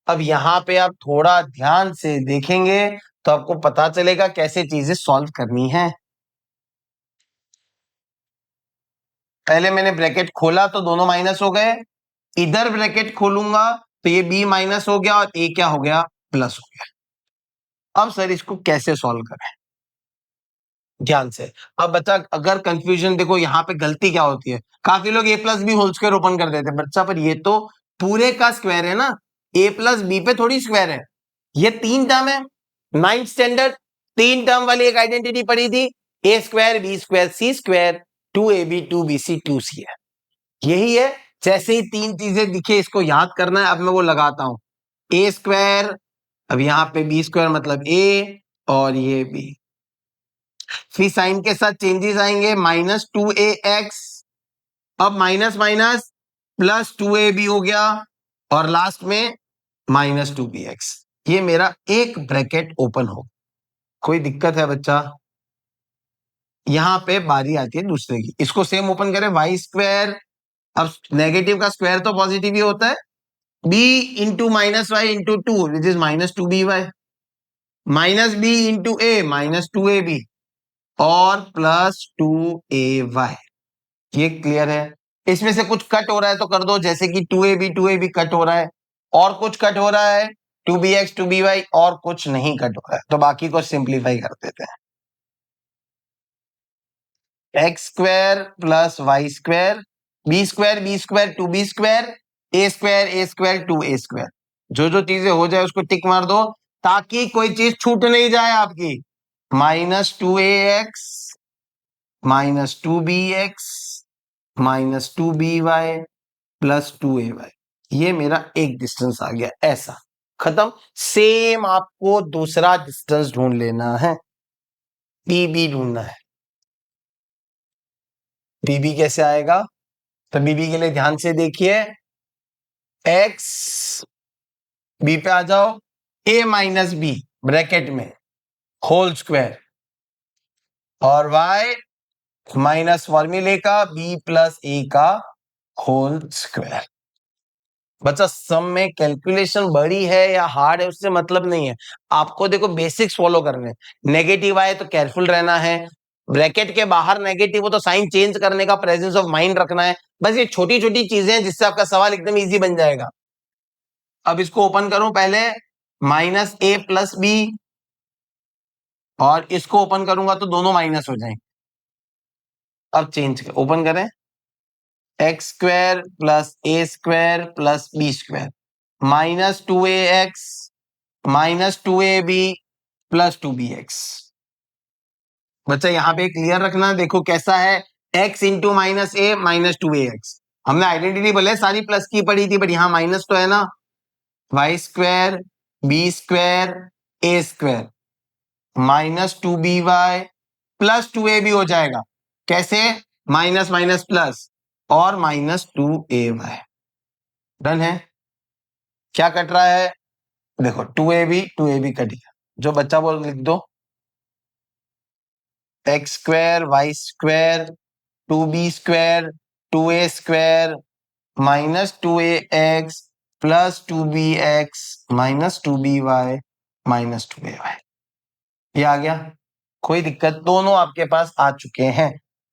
अब यहां पे आप थोड़ा ध्यान से देखेंगे तो आपको पता चलेगा कैसे चीजें सॉल्व करनी है। पहले मैंने ब्रैकेट खोला तो दोनों माइनस हो गए, इधर ब्रैकेट खोलूंगा तो ये b माइनस हो गया और a क्या हो गया, प्लस हो गया। अब सर इसको कैसे सॉल्व करें, ध्यान से। अब बच्चा अगर कंफ्यूजन, देखो यहाँ पे गलती क्या होती है, काफी लोग a plus B whole square open कर देते हैं बच्चा, पर ये तो पूरे का स्क्वायर है ना, a प्लस बी पे थोड़ी स्क्वायर है, ये तीन टर्म है। 9th स्टैंडर्ड तीन टर्म वाली एक आइडेंटिटी पढ़ी थी, a square B square C square, 2ab 2bc 2c है, यही है। जैसे ही तीन चीजें दिखे इसको याद करना है। अब मैं वो लगाता हूं, a स्क्वायर, अब यहाँ पे b स्क्वायर मतलब a और ये b, फिर साइन के साथ चेंजेस आएंगे, माइनस 2ax, अब माइनस माइनस प्लस 2ab हो गया, और लास्ट में माइनस 2bx। ये मेरा एक ब्रैकेट ओपन हो, कोई दिक्कत है बच्चा? यहां पे बारी आती है दूसरे की, इसको सेम ओपन करें, वाई स्क्वायर, अब नेगेटिव का स्क्वायर तो पॉजिटिव ही होता है, b into minus Y into two which is minus 2by, minus b into a minus 2ab, और प्लस 2ay। ये क्लियर है? इसमें से कुछ कट हो रहा है तो कर दो, जैसे कि 2ab कट हो रहा है, और कुछ कट हो रहा है 2bx 2by, और कुछ नहीं कट हो रहा है, तो बाकी को सिंप्लीफाई कर देते हैं। X square plus Y square, B square 2b square, A square 2a square. जो जो चीजें हो जाए उसको टिक मार दो ताकि कोई चीज छूट नहीं जाए आपकी। -2ax -2bx -2by plus 2ay, ये मेरा एक डिस्टेंस आ गया। ऐसा खत्म। सेम आपको दूसरा डिस्टेंस ढूंढ लेना है, बीबी ढूंढना है। बीबी कैसे आएगा? तो बीबी के लिए ध्यान से देखिए, एक्स बी पे आ जाओ, a माइनस बी ब्रैकेट में होल स्क्वायर और y माइनस फॉर्मूले का b प्लस a का होल स्क्वायर। बच्चा सम में कैलकुलेशन बड़ी है या हार्ड है उससे मतलब नहीं है, आपको देखो बेसिक्स फॉलो करने हैं। नेगेटिव आए तो केयरफुल रहना है, ब्रैकेट के बाहर नेगेटिव हो तो साइन चेंज करने का प्रेजेंस ऑफ माइंड रखना है। बस ये छोटी छोटी चीजें हैं जिससे आपका सवाल एकदम इजी बन जाएगा। अब इसको ओपन करूं पहले, -a प्लस बी, और इसको ओपन करूंगा तो दोनों माइनस हो जाएंगे। अब चेंज ओपन करें, X square plus A square plus B square -2ax -2ab plus 2bx। बच्चा यहां पे क्लियर रखना, देखो कैसा है, x इंटू -a -2ax। हमने आइडेंटिटी बोले सारी प्लस की पड़ी थी, बट यहां माइनस तो है ना। Y square B square A square -2by plus 2ab हो जाएगा। कैसे? माइनस माइनस प्लस और -2ay। डन है। क्या कट रहा है? देखो 2ab कट गया, जो बच्चा बोल लिख दो, X square Y square 2b square 2a square -2ax plus 2bx -2by -2ay। ये आ गया, कोई दिक्कत, दोनों आपके पास आ चुके हैं।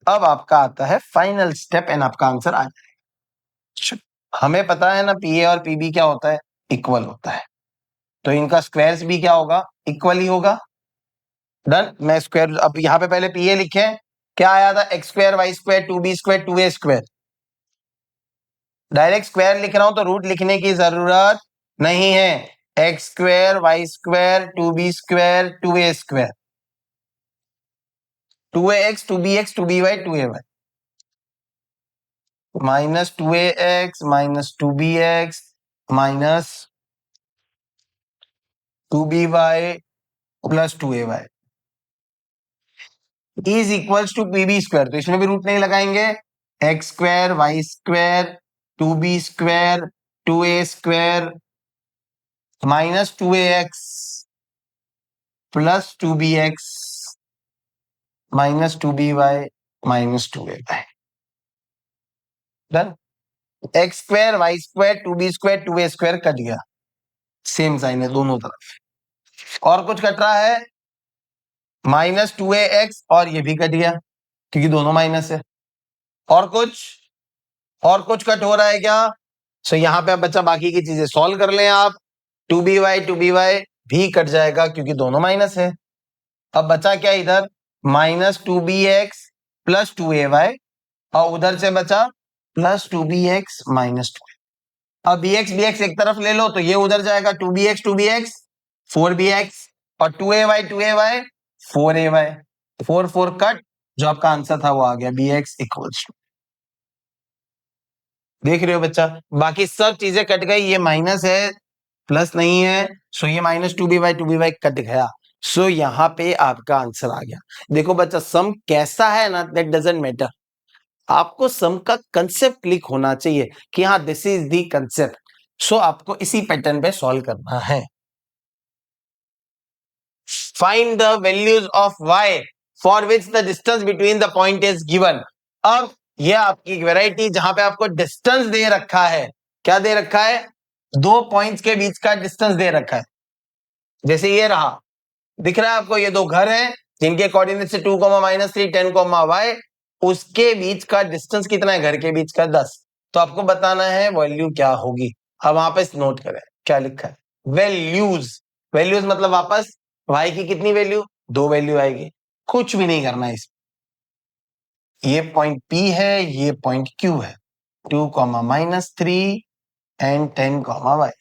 अब आपका आता है फाइनल स्टेप एंड आपका आंसर आ जाएगा। हमें पता है ना पीए और पीबी क्या होता है, इक्वल होता है, तो इनका स्क्वायर्स भी क्या होगा, इक्वल ही होगा। डन। मैं स्क्वायर, अब यहां पे पहले पीए लिखे, क्या आया था, x square Y square 2b square 2a square. Direct square लिख रहा हूं तो रूट लिखने की जरूरत नहीं है। X square Y square 2b square 2a square 2ax 2bx 2by 2ay -2ax -2bx -2by plus 2ay is equals to PB square. तो इसमें भी रूट नहीं लगाएंगे, X square Y square 2b square 2a square -2ax plus 2bx -2by -2ay। Done. X square Y square 2b square 2a square cut गया, same sign है दोनों तरफ। और कुछ कट रहा है, -2ax, और ये भी कट गया क्योंकि दोनों माइनस है। और कुछ कट हो रहा है क्या? सो यहां पे अब बच्चा बाकी की चीजें सॉल्व कर लें आप। 2by भी कट जाएगा क्योंकि दोनों माइनस है। अब बचा क्या इधर, -2bx प्लस 2ay, और उधर से बचा +2bx -2। अब bx एक तरफ ले लो तो ये उधर जाएगा, 2bx 4bx और 2ay 4ay 4 कट, जो आपका आंसर था वो आ गया bx इक्वल्स टू। देख रहे हो बच्चा, बाकी सब चीजें कट गई, ये माइनस है प्लस नहीं है, सो ये -2by कट गया। सो यहाँ पे आपका आंसर आ गया। देखो बच्चा, सम कैसा है ना, दैट डजंट मैटर, आपको सम का कंसेप्ट क्लिक होना चाहिए कि हाँ दिस इज दी कंसेप्ट। सो आपको इसी पैटर्न पे सॉल्व करना है। Find the values of y for which the distance between the point is given. अब ये आपकी वैरायटी जहां पे आपको डिस्टेंस दे रखा है, क्या दे रखा है, दो पॉइंट्स के बीच का डिस्टेंस दे रखा है। जैसे ये रहा, दिख रहा है आपको, ये दो घर हैं जिनके कोऑर्डिनेट से 2, -3 10, y, उसके बीच का डिस्टेंस कितना है, घर के बीच का 10। तो आपको बताना है वैल्यू क्या होगी। अब वहां पे नोट करें क्या लिखा है, वैल्यूज मतलब वापस y की कितनी वैल्यू, 2 वैल्यू आएगी। कुछ भी नहीं करना है इसमें, ये पॉइंट P है, ये पॉइंट Q है, 2 -3 एंड 10 y,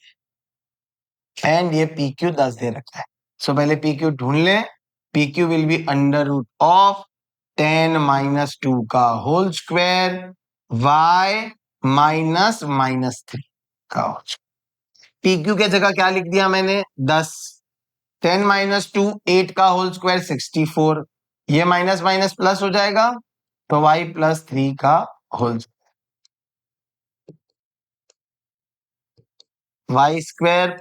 एंड ये PQ 10 दे रखा है। सो पहले PQ ढूंढ लें। PQ will be under root of 10 - 2 का होल स्क्वायर y -3 का होल स्क्वायर। PQ के जगह क्या लिख दिया मैंने? 10। 10 - 2 8 का होल स्क्वायर 64। ये माइनस माइनस प्लस हो जाएगा, तो y +3 का होल y²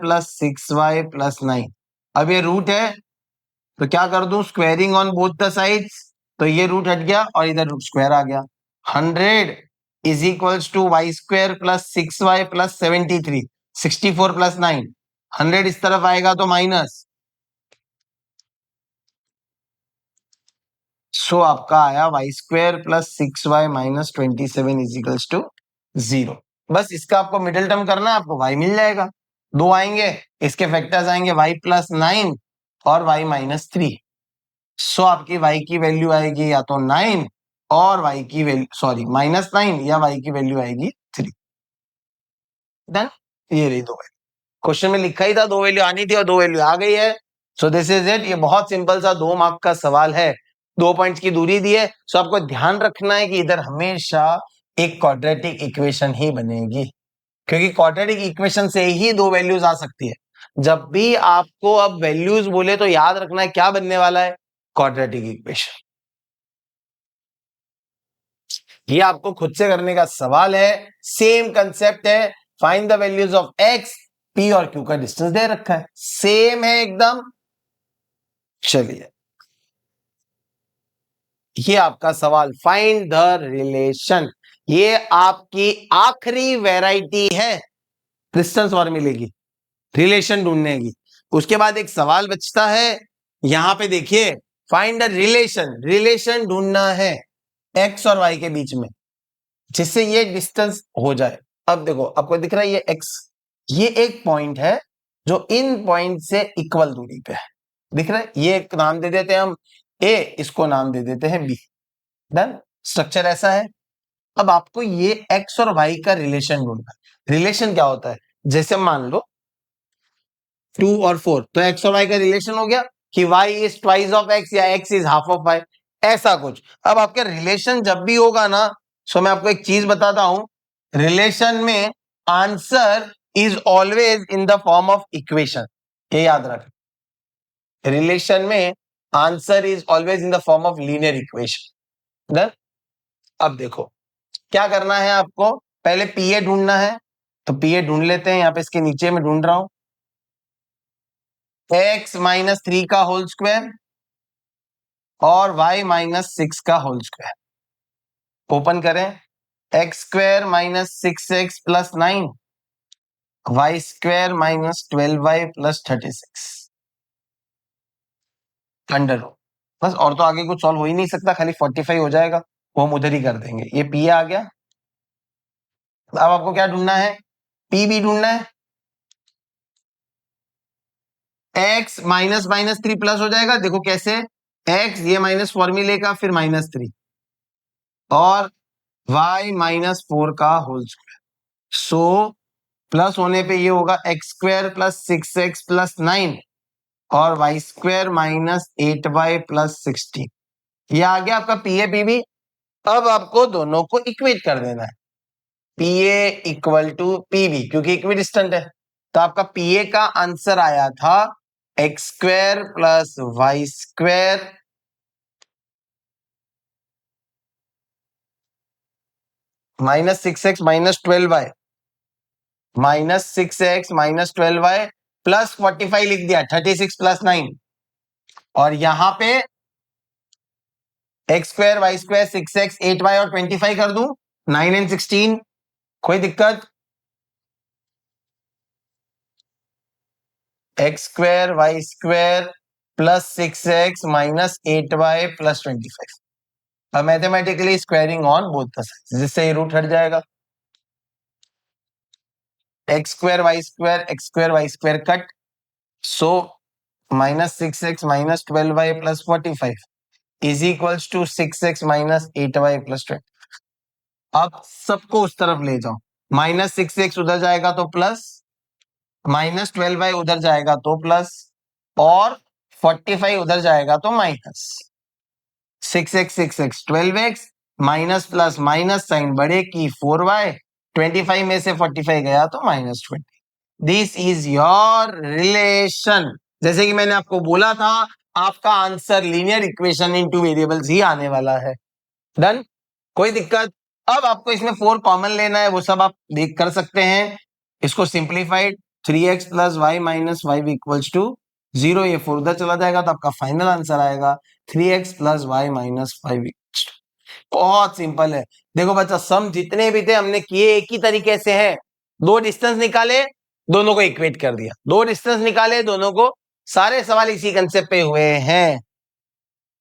+ 6y + 9। अब ये रूट है तो क्या कर दूं? Squaring on both the sides, तो ये रूट हट गया और इधर रूट स्क्वायर आ गया। 100 is equals to y² + 6y + 73। 64 + 9, 100 इस तरफ आएगा तो माइनस, सो आपका आया y² + 6y - 27 is equals to 0। बस इसका आपको मिडिल टर्म करना है, आपको y मिल जाएगा। दो आएंगे, इसके फैक्टर्स आएंगे y + 9 और y -3। सो आपकी y की वैल्यू आएगी या तो 9 और y की वैल्यू -9 या y की वैल्यू आएगी 3। डन। ये रही दो वैल्यू, क्वेश्चन में लिखा ही था दो वैल्यू आनी थी और दो वैल्यू आ गई है। So this is it. ये बहुत सिंपल सा 2 मार्क का सवाल है। 2 पॉइंट्स की दूरी दी है, सो आपको ध्यान रखना है कि इधर हमेशा एक क्वाड्रेटिक इक्वेशन ही बनेगी, क्योंकि क्वाड्रेटिक इक्वेशन से ही दो वैल्यूज आ सकती है। जब भी आपको अब वैल्यूज बोले तो याद रखना है क्या बनने वाला है? Quadratic equation. ये आपको खुद से करने का सवाल है, सेम कंसेप्ट है। Find the values of x, p और q का डिस्टेंस दे रखा है, सेम है एकदम। चलिए, ये आपका सवाल, फाइंड द रिलेशन। ये आपकी आखिरी वैरायटी है डिस्टेंस फॉर्मूले की, रिलेशन ढूंढने की। उसके बाद एक सवाल बचता है, यहां पे देखिए, फाइंड द रिलेशन। रिलेशन ढूंढना है x और y के बीच में, जिससे ये डिस्टेंस हो जाए। अब देखो, आपको दिख रहा है ये x, ये एक पॉइंट है जो इन पॉइंट से इक्वल दूरी पे है, दिख रहा है? ये एक नाम दे देते हैं हम a, इसको नाम दे देते हैं b। डन। स्ट्रक्चर ऐसा है। अब आपको ये x और y का रिलेशन ढूंढना है। रिलेशन क्या होता है? जैसे मान लो 2 और 4, तो x और y का रिलेशन हो गया कि y is twice of x या x is half of y, ऐसा कुछ। अब आपके रिलेशन जब भी होगा ना, सो मैं आपको एक चीज बताता हूं, रिलेशन में answer is always in the form of equation, ये याद रख। रिलेशन में answer is always in the form of linear equation. Done. अब देखो क्या करना है आपको, पहले पीए ढूंढना है, तो पीए ढूंढ लेते हैं। यहां पे इसके नीचे में ढूंढ रहा हूं, x -3 का होल स्क्वायर और y -6 का होल स्क्वायर। ओपन करें, x² - 6x + 9, y² - 12y + 36 under row. बस, और तो आगे कुछ सॉल्व हो ही नहीं सकता, खाली 45 हो जाएगा, वो हम उधर ही कर देंगे। ये p आ गया। अब आपको क्या ढूंढना है? p भी ढूंढना है। x -3 प्लस हो जाएगा, देखो कैसे, x ये माइनस फॉर्मूले का, फिर -3 और y -4 का होल स्क्वायर। सो प्लस होने पे ये होगा x² + 6x + 9 और y² -8y + 16। ये आ गया आपका पीए पीबी। अब आपको दोनों को इक्वेट कर देना है, पीए इक्वल टू पीबी, क्योंकि इक्विडिस्टेंट है। तो आपका पीए का आंसर आया था x² + y² -6x - 12y -6x - 12y + 45 लिख दिया, 36 + 9, और यहां पे x² y² 6x 8y और 25 कर दूं, 9 एंड 16, कोई दिक्कत? x² y² + 6x - 8y + 25। अब mathematically squaring on both the sides, जिससे ये रूट हट जाएगा। x² y² cut, so -6x - 12y + 45 is equals to 6x minus 8y plus 20। अब सबको उस तरफ ले जाओ, माइनस 6x उधर जाएगा तो प्लस, माइनस 12y उधर जाएगा तो प्लस, और 45 उधर जाएगा तो minus. 6x 12x, minus plus minus sign बड़े की 4y, 25 में से 45 गया तो minus 20। This is your relation. जैसे कि मैंने आपको बोला था, आपका answer linear equation in two variables ही आने वाला है। डन, कोई दिक्कत? अब आपको इसमें 4 कॉमन लेना है, वो सब आप देख कर सकते हैं। इसको simplified 3x plus y minus 5 equals to 0, ये 4 उधर चला जाएगा तो आपका फाइनल आंसर आएगा 3x प्लस वाई माइनस 5। बहुत सिंपल है। देखो बच्चा, सम जितने भी थे हमने किए एक ही तरीके से है। दो डिस्टेंस निकाले, दोनों को इक्वेट कर दिया, दो डिस्टेंस निकाले, दोनों को, सारे सवाल इसी कंसेप्ट पे हुए हैं।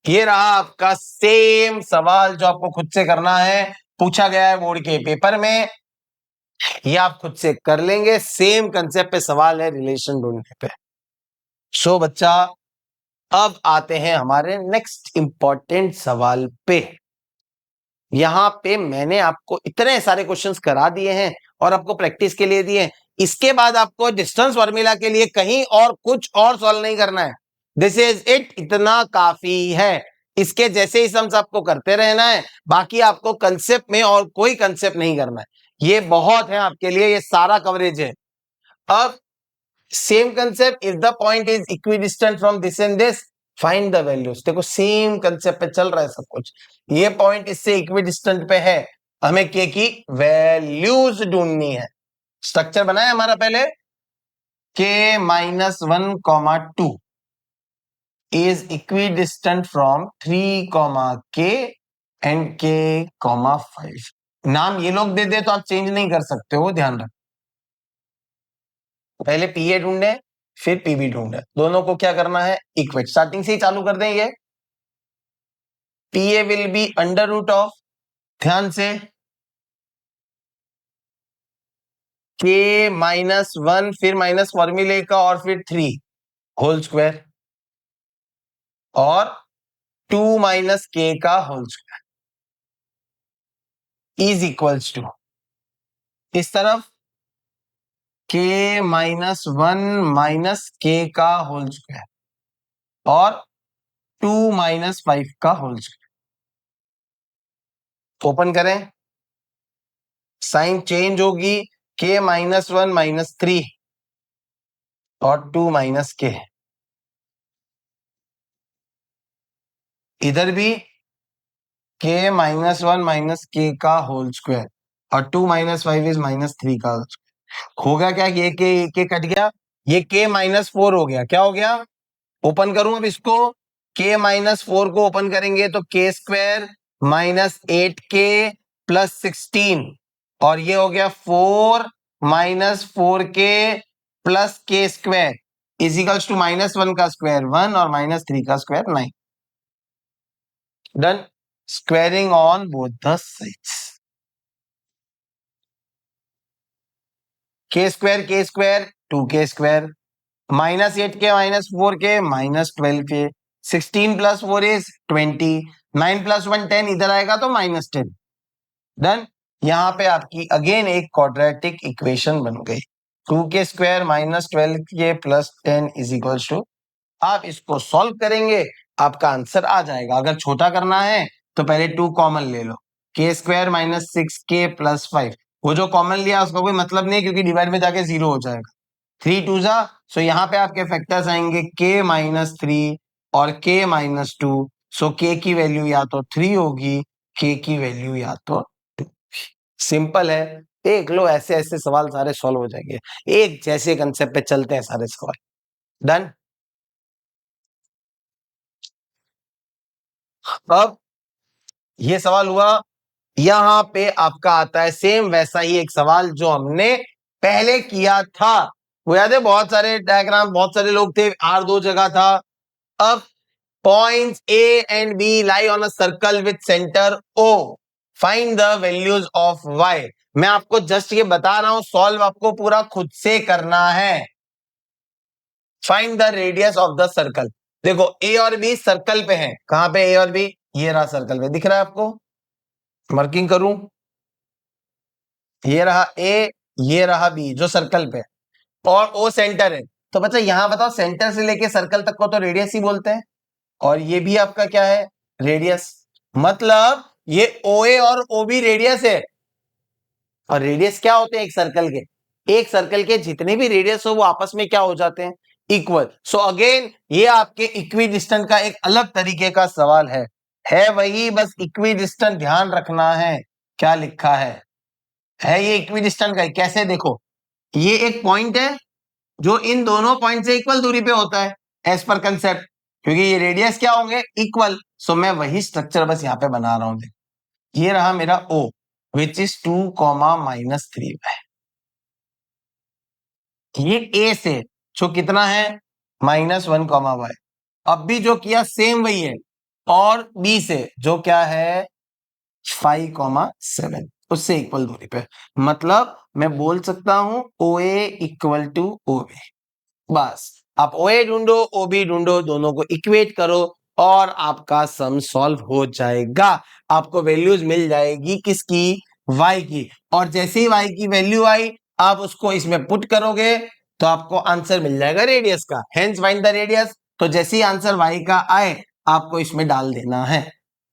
ये रहा आपका सेम सवाल जो आपको खुद से करना है, पूछा गया है बोर्ड के पेपर में, ये आप खुद से कर लेंगे। सेम कंसेप्ट पे सवाल है रिलेशन ढूंढने पे। सो बच्चा, अब आते हैं हमारे नेक्स्ट इंपॉर्टेंट सवाल पे। यहां पे मैंने आपको इतने सारे क्वेश्चंस करा दिए हैं और आपको प्रैक्टिस के लिए दिए हैं। इसके बाद आपको डिस्टेंस फॉर्मूला के लिए कहीं और कुछ और सॉल्व नहीं करना है। दिस इज इट, इतना काफी है। इसके जैसे ही सम्स आपको करते रहना है, बाकी आपको कंसेप्ट में और कोई कंसेप्ट नहीं करना है। ये बहुत है आपके लिए, ये सारा कवरेज है। अब same concept, if the point is equidistant from this and this, find the values. देखो सेम कंसेप्ट पे चल रहा है सब कुछ। ये पॉइंट इससे इक्विडिस्टेंट पे है, हमें के की वैल्यूज ढूंढनी है। स्ट्रक्चर बनाया हमारा पहले, के minus 1 comma 2 is equidistant from 3 comma के एंड के कॉमा 5। नाम ये लोग दे दे तो आप चेंज नहीं कर सकते हो, ध्यान रख। पहले पी ए ढूंढे, फिर पीबी ढूंढे, दोनों को क्या करना है, इक्वेट। स्टार्टिंग से ही चालू कर दें। ये P A will be under root of, ध्यान से, के माइनस 1, फिर माइनस फॉर्मूले का, और फिर 3 होल स्क्वायर, और 2 माइनस के का whole square is equals to, इस तरफ के माइनस 1 माइनस के का होल स्क्वायर और 2 माइनस 5 का होल स्क्वायर। ओपन करें, साइन चेंज होगी, के माइनस 1 माइनस 3 और 2 माइनस के। इधर भी के माइनस 1 माइनस के का होल स्क्वायर और 2 माइनस 5 इज माइनस 3 का होल स्क्वायर। होगा क्या, ये के कट गया, ये के माइनस 4 हो गया। क्या हो गया, ओपन करूं अब इसको, के माइनस 4 को ओपन करेंगे तो के स्क्वायर माइनस 8 के प्लस 16, और ये हो गया 4 माइनस 4 के प्लस के स्क्वायर इजिकल्स टू माइनस 1 का स्क्वायर 1 और माइनस 3 का square 9। Done, squaring on both the sides. के स्क्वायर 2 के स्क्वायर, माइनस 8 के माइनस 4 के माइनस 12 के, 16 प्लस 4 इज 20, 9 प्लस 1 10, इधर आएगा तो माइनस 10। डन, यहां पे आपकी अगेन एक क्वाड्रेटिक इक्वेशन बन गई। 2 के स्क्वायर माइनस 12 के प्लस 10 इज इक्वल टू, आप इसको सॉल्व करेंगे आपका आंसर आ जाएगा। अगर छोटा करना है तो पहले 2 कॉमन ले लो, के स्क्वायर माइनस 6 के प्लस 5, वो जो कॉमन लिया उसका कोई मतलब नहीं क्योंकि डिवाइड में जाके 0 हो जाएगा। 3 2 जा, सो यहाँ पे आपके फैक्टर्स आएंगे के माइनस 3 और के माइनस 2। सो के की वैल्यू या तो 3 होगी, के की वैल्यू या तो 2। सिंपल है, देख लो, ऐसे ऐसे सवाल सारे सॉल्व हो जाएंगे। एक जैसे कंसेप्ट पे चलते हैं सारे सवाल। डन, अब ये सवाल हुआ, यहां पे आपका आता है सेम वैसा ही एक सवाल जो हमने पहले किया था। वो याद है, बहुत सारे डायग्राम, बहुत सारे लोग थे, आर 2 जगह था। अब points A and B lie on a circle with centre O, find the values of y. मैं आपको जस्ट ये बता रहा हूं, सॉल्व आपको पूरा खुद से करना है। Find the radius of the circle. देखो ए और बी सर्कल पे हैं, कहां पे ए और बी, ये रहा सर्कल पे, दिख रहा है आपको, मार्किंग करूं, ये रहा ए, ये रहा बी जो सर्कल पे, और ओ सेंटर है। तो बच्चा यहां बताओ, सेंटर से लेके सर्कल तक को तो रेडियस ही बोलते हैं, और ये भी आपका क्या है, रेडियस। मतलब ये ओ ए और ओ बी रेडियस है, और रेडियस क्या होते हैं एक सर्कल के, एक सर्कल के जितने भी रेडियस हो वो आपस में क्या हो जाते हैं, इक्वल। सो अगेन ये आपके इक्वी डिस्टेंट का एक अलग तरीके का सवाल है वही, बस इक्वी डिस्टेंट ध्यान रखना है क्या लिखा है ये इक्वी डिस्टेंट का। कैसे देखो, ये एक पॉइंट है जो इन दोनों पॉइंट से इक्वल दूरी पे होता है एज पर कंसेप्ट, क्योंकि ये रेडियस क्या होंगे, इक्वल। सो मैं वही स्ट्रक्चर बस यहाँ पे बना रहा हूं। ये रहा मेरा O विच इज 2, -3। ये A से जो कितना है -1, अब भी जो किया सेम वही है, और B से जो क्या है 5, 7 उससे इक्वल दूरी पे, मतलब मैं बोल सकता हूं OA इक्वल टू OB। बस आप OA ढूंढो, OB ढूंढो, दोनों को इक्वेट करो और आपका सम सॉल्व हो जाएगा। आपको वैल्यूज मिल जाएगी किसकी, y की, और जैसे ही y की वैल्यू आई आप उसको इसमें पुट करोगे तो आपको आंसर मिल जाएगा रेडियस का, हेंस फाइंड द रेडियस। तो जैसे ही आंसर y का आए आपको इसमें डाल देना है,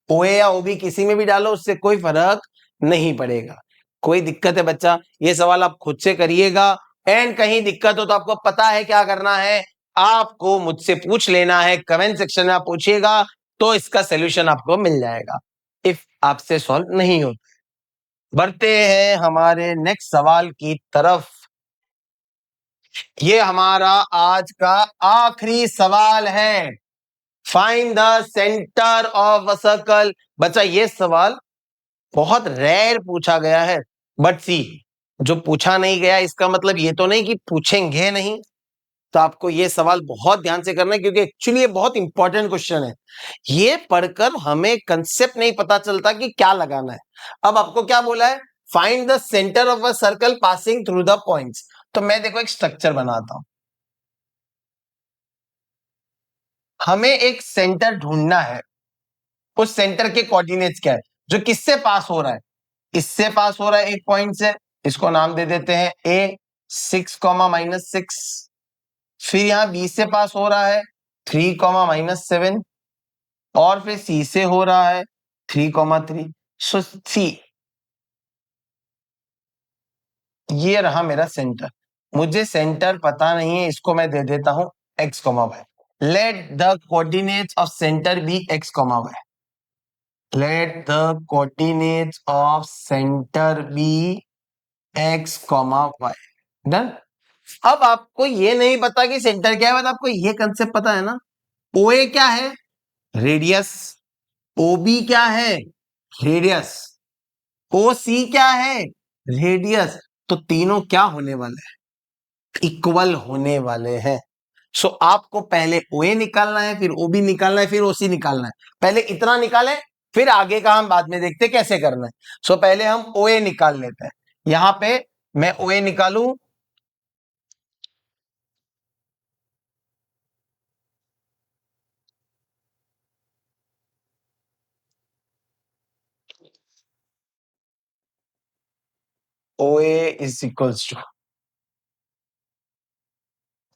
OA या OB किसी में भी डालो, उससे कोई फर्क नहीं पड़ेगा। कोई दिक्कत है बच्चा, ये सवाल आप खुद से करिएगा, एंड कहीं दिक्कत हो तो आपको पता है क्या करना है, आपको मुझसे पूछ लेना है, कमेंट सेक्शन में आप पूछिएगा तो इसका सॉल्यूशन आपको मिल जाएगा, इफ आपसे सॉल्व नहीं होता। बढ़ते हैं हमारे नेक्स्ट सवाल की तरफ। ये हमारा आज का आखिरी सवाल है, find the centre of a circle. बच्चा ये सवाल बहुत रेयर पूछा गया है, बट सी जो पूछा नहीं गया इसका मतलब ये तो नहीं कि पूछेंगे नहीं, तो आपको ये सवाल बहुत ध्यान से करना है, क्योंकि एक्चुअली ये बहुत इंपॉर्टेंट क्वेश्चन है। ये पढ़कर हमें कंसेप्ट नहीं पता चलता कि क्या लगाना है। अब आपको क्या बोला है, find the centre of a circle passing through the points. तो मैं देखो एक स्ट्रक्चर बनाता हूं, हमें एक सेंटर ढूंढना है, उस सेंटर के कोऑर्डिनेट्स क्या है, जो किससे पास हो रहा है, इससे पास हो रहा है एक पॉइंट से, इसको नाम दे देते हैं A, 6, -6। फिर यहां B से पास हो रहा है 3, -7, और फिर C से हो रहा है 3, 3। सो C ये रहा मेरा सेंटर, मुझे सेंटर पता नहीं है, इसको मैं दे देता हूं x, y। Let the coordinates of centre be x, y। Let the coordinates of centre be x, y। Done. अब आपको ये नहीं पता कि सेंटर क्या है, बट आपको ये कंसेप्ट पता है ना, OA क्या है, रेडियस, OB क्या है, रेडियस, OC क्या है, रेडियस। तो तीनों क्या होने वाले हैं, इक्वल होने वाले हैं। सो आपको पहले OA निकालना है, फिर OB निकालना है, फिर OC निकालना है। पहले इतना निकालें, फिर आगे का हम बाद में देखते कैसे करना है। सो पहले हम OA निकाल लेते हैं। यहां पे मैं OA निकालू, OA is equals to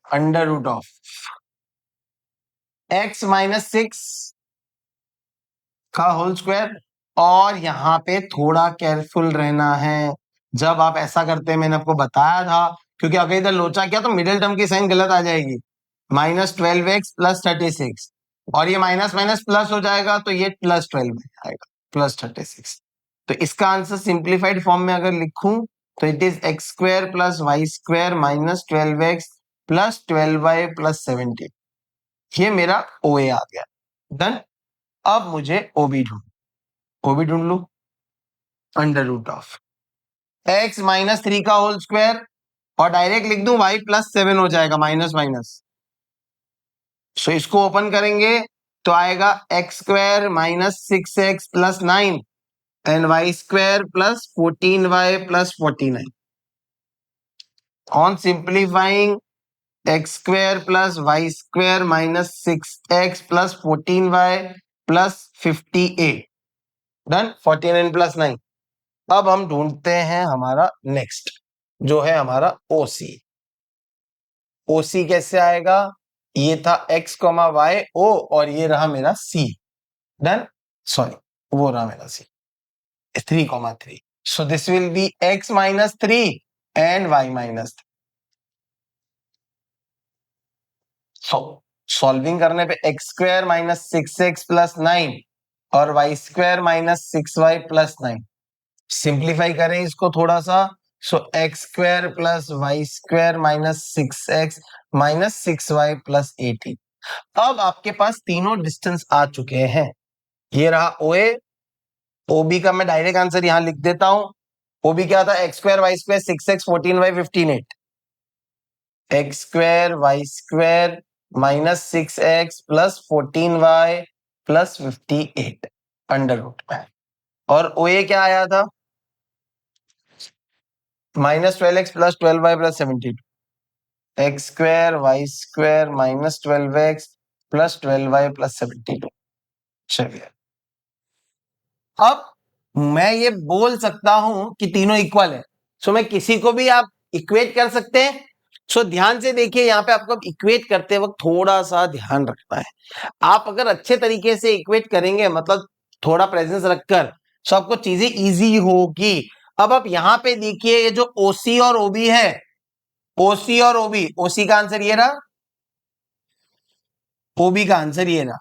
√of x -6 का होल स्क्वायर। और यहां पे थोड़ा केयरफुल रहना है जब आप ऐसा करते हैं, मैंने आपको बताया था, क्योंकि अगर इधर लोचा किया तो मिडिल टर्म की साइन गलत आ जाएगी, -12x + 36, और ये माइनस माइनस प्लस हो जाएगा तो ये +12 में आएगा, +36। तो इसका आंसर सिंप्लीफाइड फॉर्म में अगर लिखूं तो it is x² + y² -12x + 12y + 17। ये मेरा OA आ गया। डन। अब मुझे OB ढूंढ लू, √of x -3 का होल स्क्वायर, और डायरेक्ट लिख दूं y + 7 हो जाएगा, माइनस माइनस। सो इसको ओपन करेंगे तो आएगा x² -6x + 9 and y² + 14y + 49। On simplifying x square plus Y square minus 6x plus 14y plus 58। Done. 14 plus 9। अब हम ढूंढते हैं हमारा नेक्स्ट, जो है हमारा ओसी। ओसी कैसे आएगा? ये था x कॉमा वाई ओ, और ये रहा मेरा c। डन। सॉरी, वो रहा मेरा c, 3,3। So this will be x minus 3 and y minus 3। So solving करने पे X square minus 6x plus 9 और Y square minus 6y plus 9। Simplify करें इसको थोड़ा सा। So X square plus Y square minus 6x minus 6y plus 18। अब आपके पास तीनों डिस्टेंस आ चुके हैं। ये रहा OA। OB का मैं डायरेक्ट आंसर यहां लिख देता हूं। OB क्या था? X square Y square 6x 14y 15 8। X square Y square minus 6x plus 14y plus 58 under root में। और OA क्या आया था? Minus 12x plus 12y plus 72। X square Y square minus 12x plus 12y plus 72। चलिए, अब मैं ये बोल सकता हूं कि तीनों इक्वल है। सो मैं किसी को भी आप इक्वेट कर सकते हैं। सो ध्यान से देखिए, यहां पे आपको इक्वेट करते वक्त थोड़ा सा ध्यान रखना है। आप अगर अच्छे तरीके से इक्वेट करेंगे, मतलब थोड़ा प्रेजेंस रखकर, सो आपको चीजें इजी होगी। अब आप यहां पे देखिए, ये जो ओसी और ओबी है, ओसी और ओबी, ओसी का आंसर ये रहा, ओबी का आंसर ये रहा।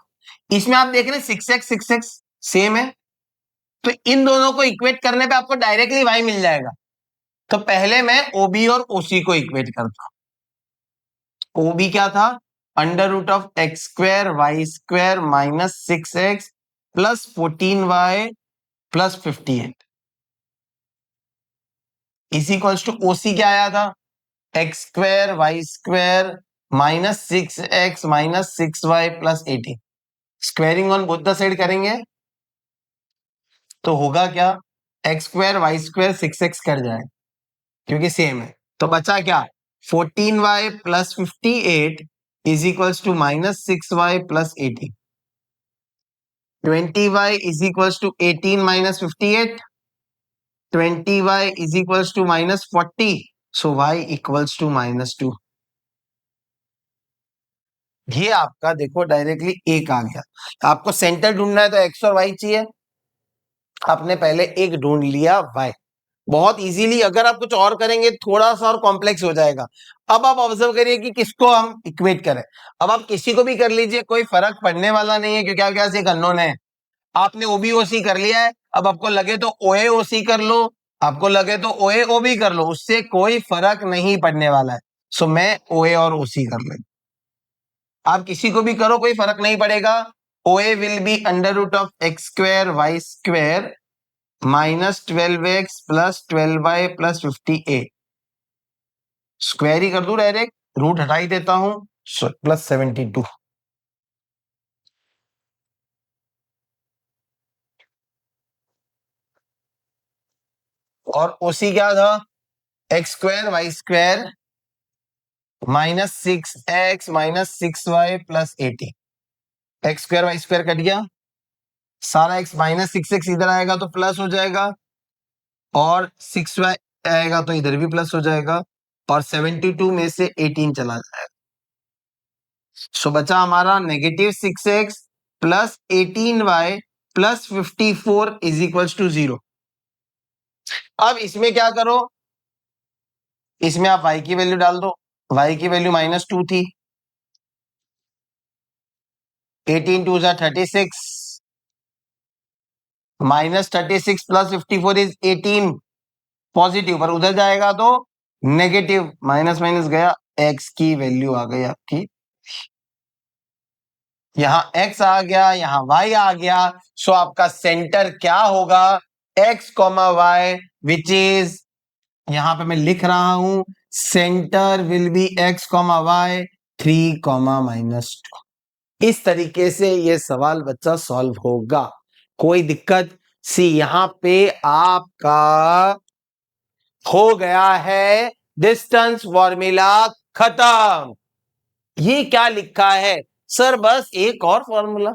इसमें आप देख रहे हैं 6x सेम है, तो इन दोनों को इक्वेट करने पे आपको डायरेक्टली y मिल जाएगा। तो पहले मैं OB और OC को इक्वेट करता हूं। OB क्या था? Under root of x square Y square minus 6x plus 14y plus 58 is equals to OC क्या आया था? X square Y square minus 6x minus 6y plus 18। Squaring on both the side करेंगे तो होगा क्या? X square Y square 6x cut जाएगा क्योंकि same है। तो बचा क्या? 14y plus 58 is equals to minus 6y plus 18। 20y is equals to 18 minus 58। 20y is equals to minus 40। So y equals to minus 2। ये आपका देखो डायरेक्टली एक आ गया। आपको सेंटर ढूंढना है तो x और y चाहिए। आपने पहले एक ढूंढ लिया y, बहुत इजीली। अगर आप कुछ और करेंगे थोड़ा सा और कॉम्प्लेक्स हो जाएगा। अब आप ऑब्जर्व करिए कि किसको हम इक्वेट करें। अब आप किसी को भी कर लीजिए, कोई फर्क पड़ने वाला नहीं है क्योंकि आपके पास एक अननोन है। आपने OBOC कर लिया है, अब आपको लगे तो OAOC कर लो, आपको लगे तो OAOB कर लो, उससे कोई फर्क नहीं पड़ने वाला है। सो मैं OA और OC कर ले। आप किसी को भी करो कोई फर्क नहीं पड़ेगा। OA will be under root of x square Y square minus 12x plus 12y plus 58। Square ही कर दू डायरेक्ट, रूट हटा ही देता हूं, प्लस 72। और OC क्या था? X square Y square minus 6x minus 6y plus 80। X square Y square cut गया, सारा x माइनस 6x इधर आएगा तो प्लस हो जाएगा, और 6y आएगा तो इधर भी प्लस हो जाएगा, और 72 में से 18 चला जाएगा। सो बचा हमारा negative 6x plus 18y plus 54 is equals to 0। अब इसमें क्या करो, इसमें आप y की वैल्यू डाल दो। y की वैल्यू -2 थी, 18 2 जा 36, -36 प्लस 54 इज 18। पॉजिटिव पर उधर जाएगा तो नेगेटिव, माइनस माइनस गया, x की वैल्यू आ गई आपकी, यहां x आ गया, यहां y आ गया। सो आपका सेंटर क्या होगा? x comma y, which is, यहां पे मैं लिख रहा हूं, centre will be x comma y 3 comma -2। इस तरीके से ये सवाल बच्चा सॉल्व होगा, कोई दिक्कत सी? यहां पे आपका हो गया है डिस्टेंस फॉर्मूला खत्म। ये क्या लिखा है सर? बस एक और फॉर्मूला।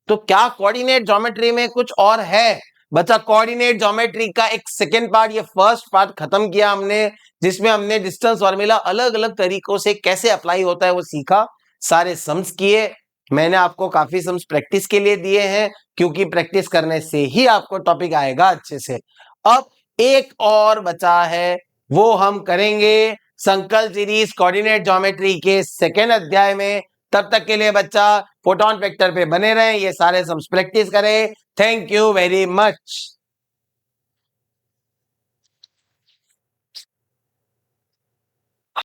तो क्या कोऑर्डिनेट ज्योमेट्री में कुछ और है? बच्चा कोऑर्डिनेट ज्योमेट्री का एक सेकेंड पार्ट, ये फर्स्ट पार्ट खत्म किया हमने, जिसमें हमने डिस्टेंस फॉर्मूला अलग अलग तरीकों से कैसे अप्लाई होता है वो सीखा, सारे सम्स किए। मैंने आपको काफी सम्स प्रैक्टिस के लिए दिए हैं, क्योंकि प्रैक्टिस करने से ही आपको टॉपिक आएगा अच्छे से। अब एक और बचा है, वो हम करेंगे संकल्प सीरीज कोऑर्डिनेट ज्योमेट्री के सेकेंड अध्याय में। तब तक के लिए बच्चा फोटोन फैक्टर पे बने रहें, ये सारे सम्स प्रैक्टिस करें। Thank you very much.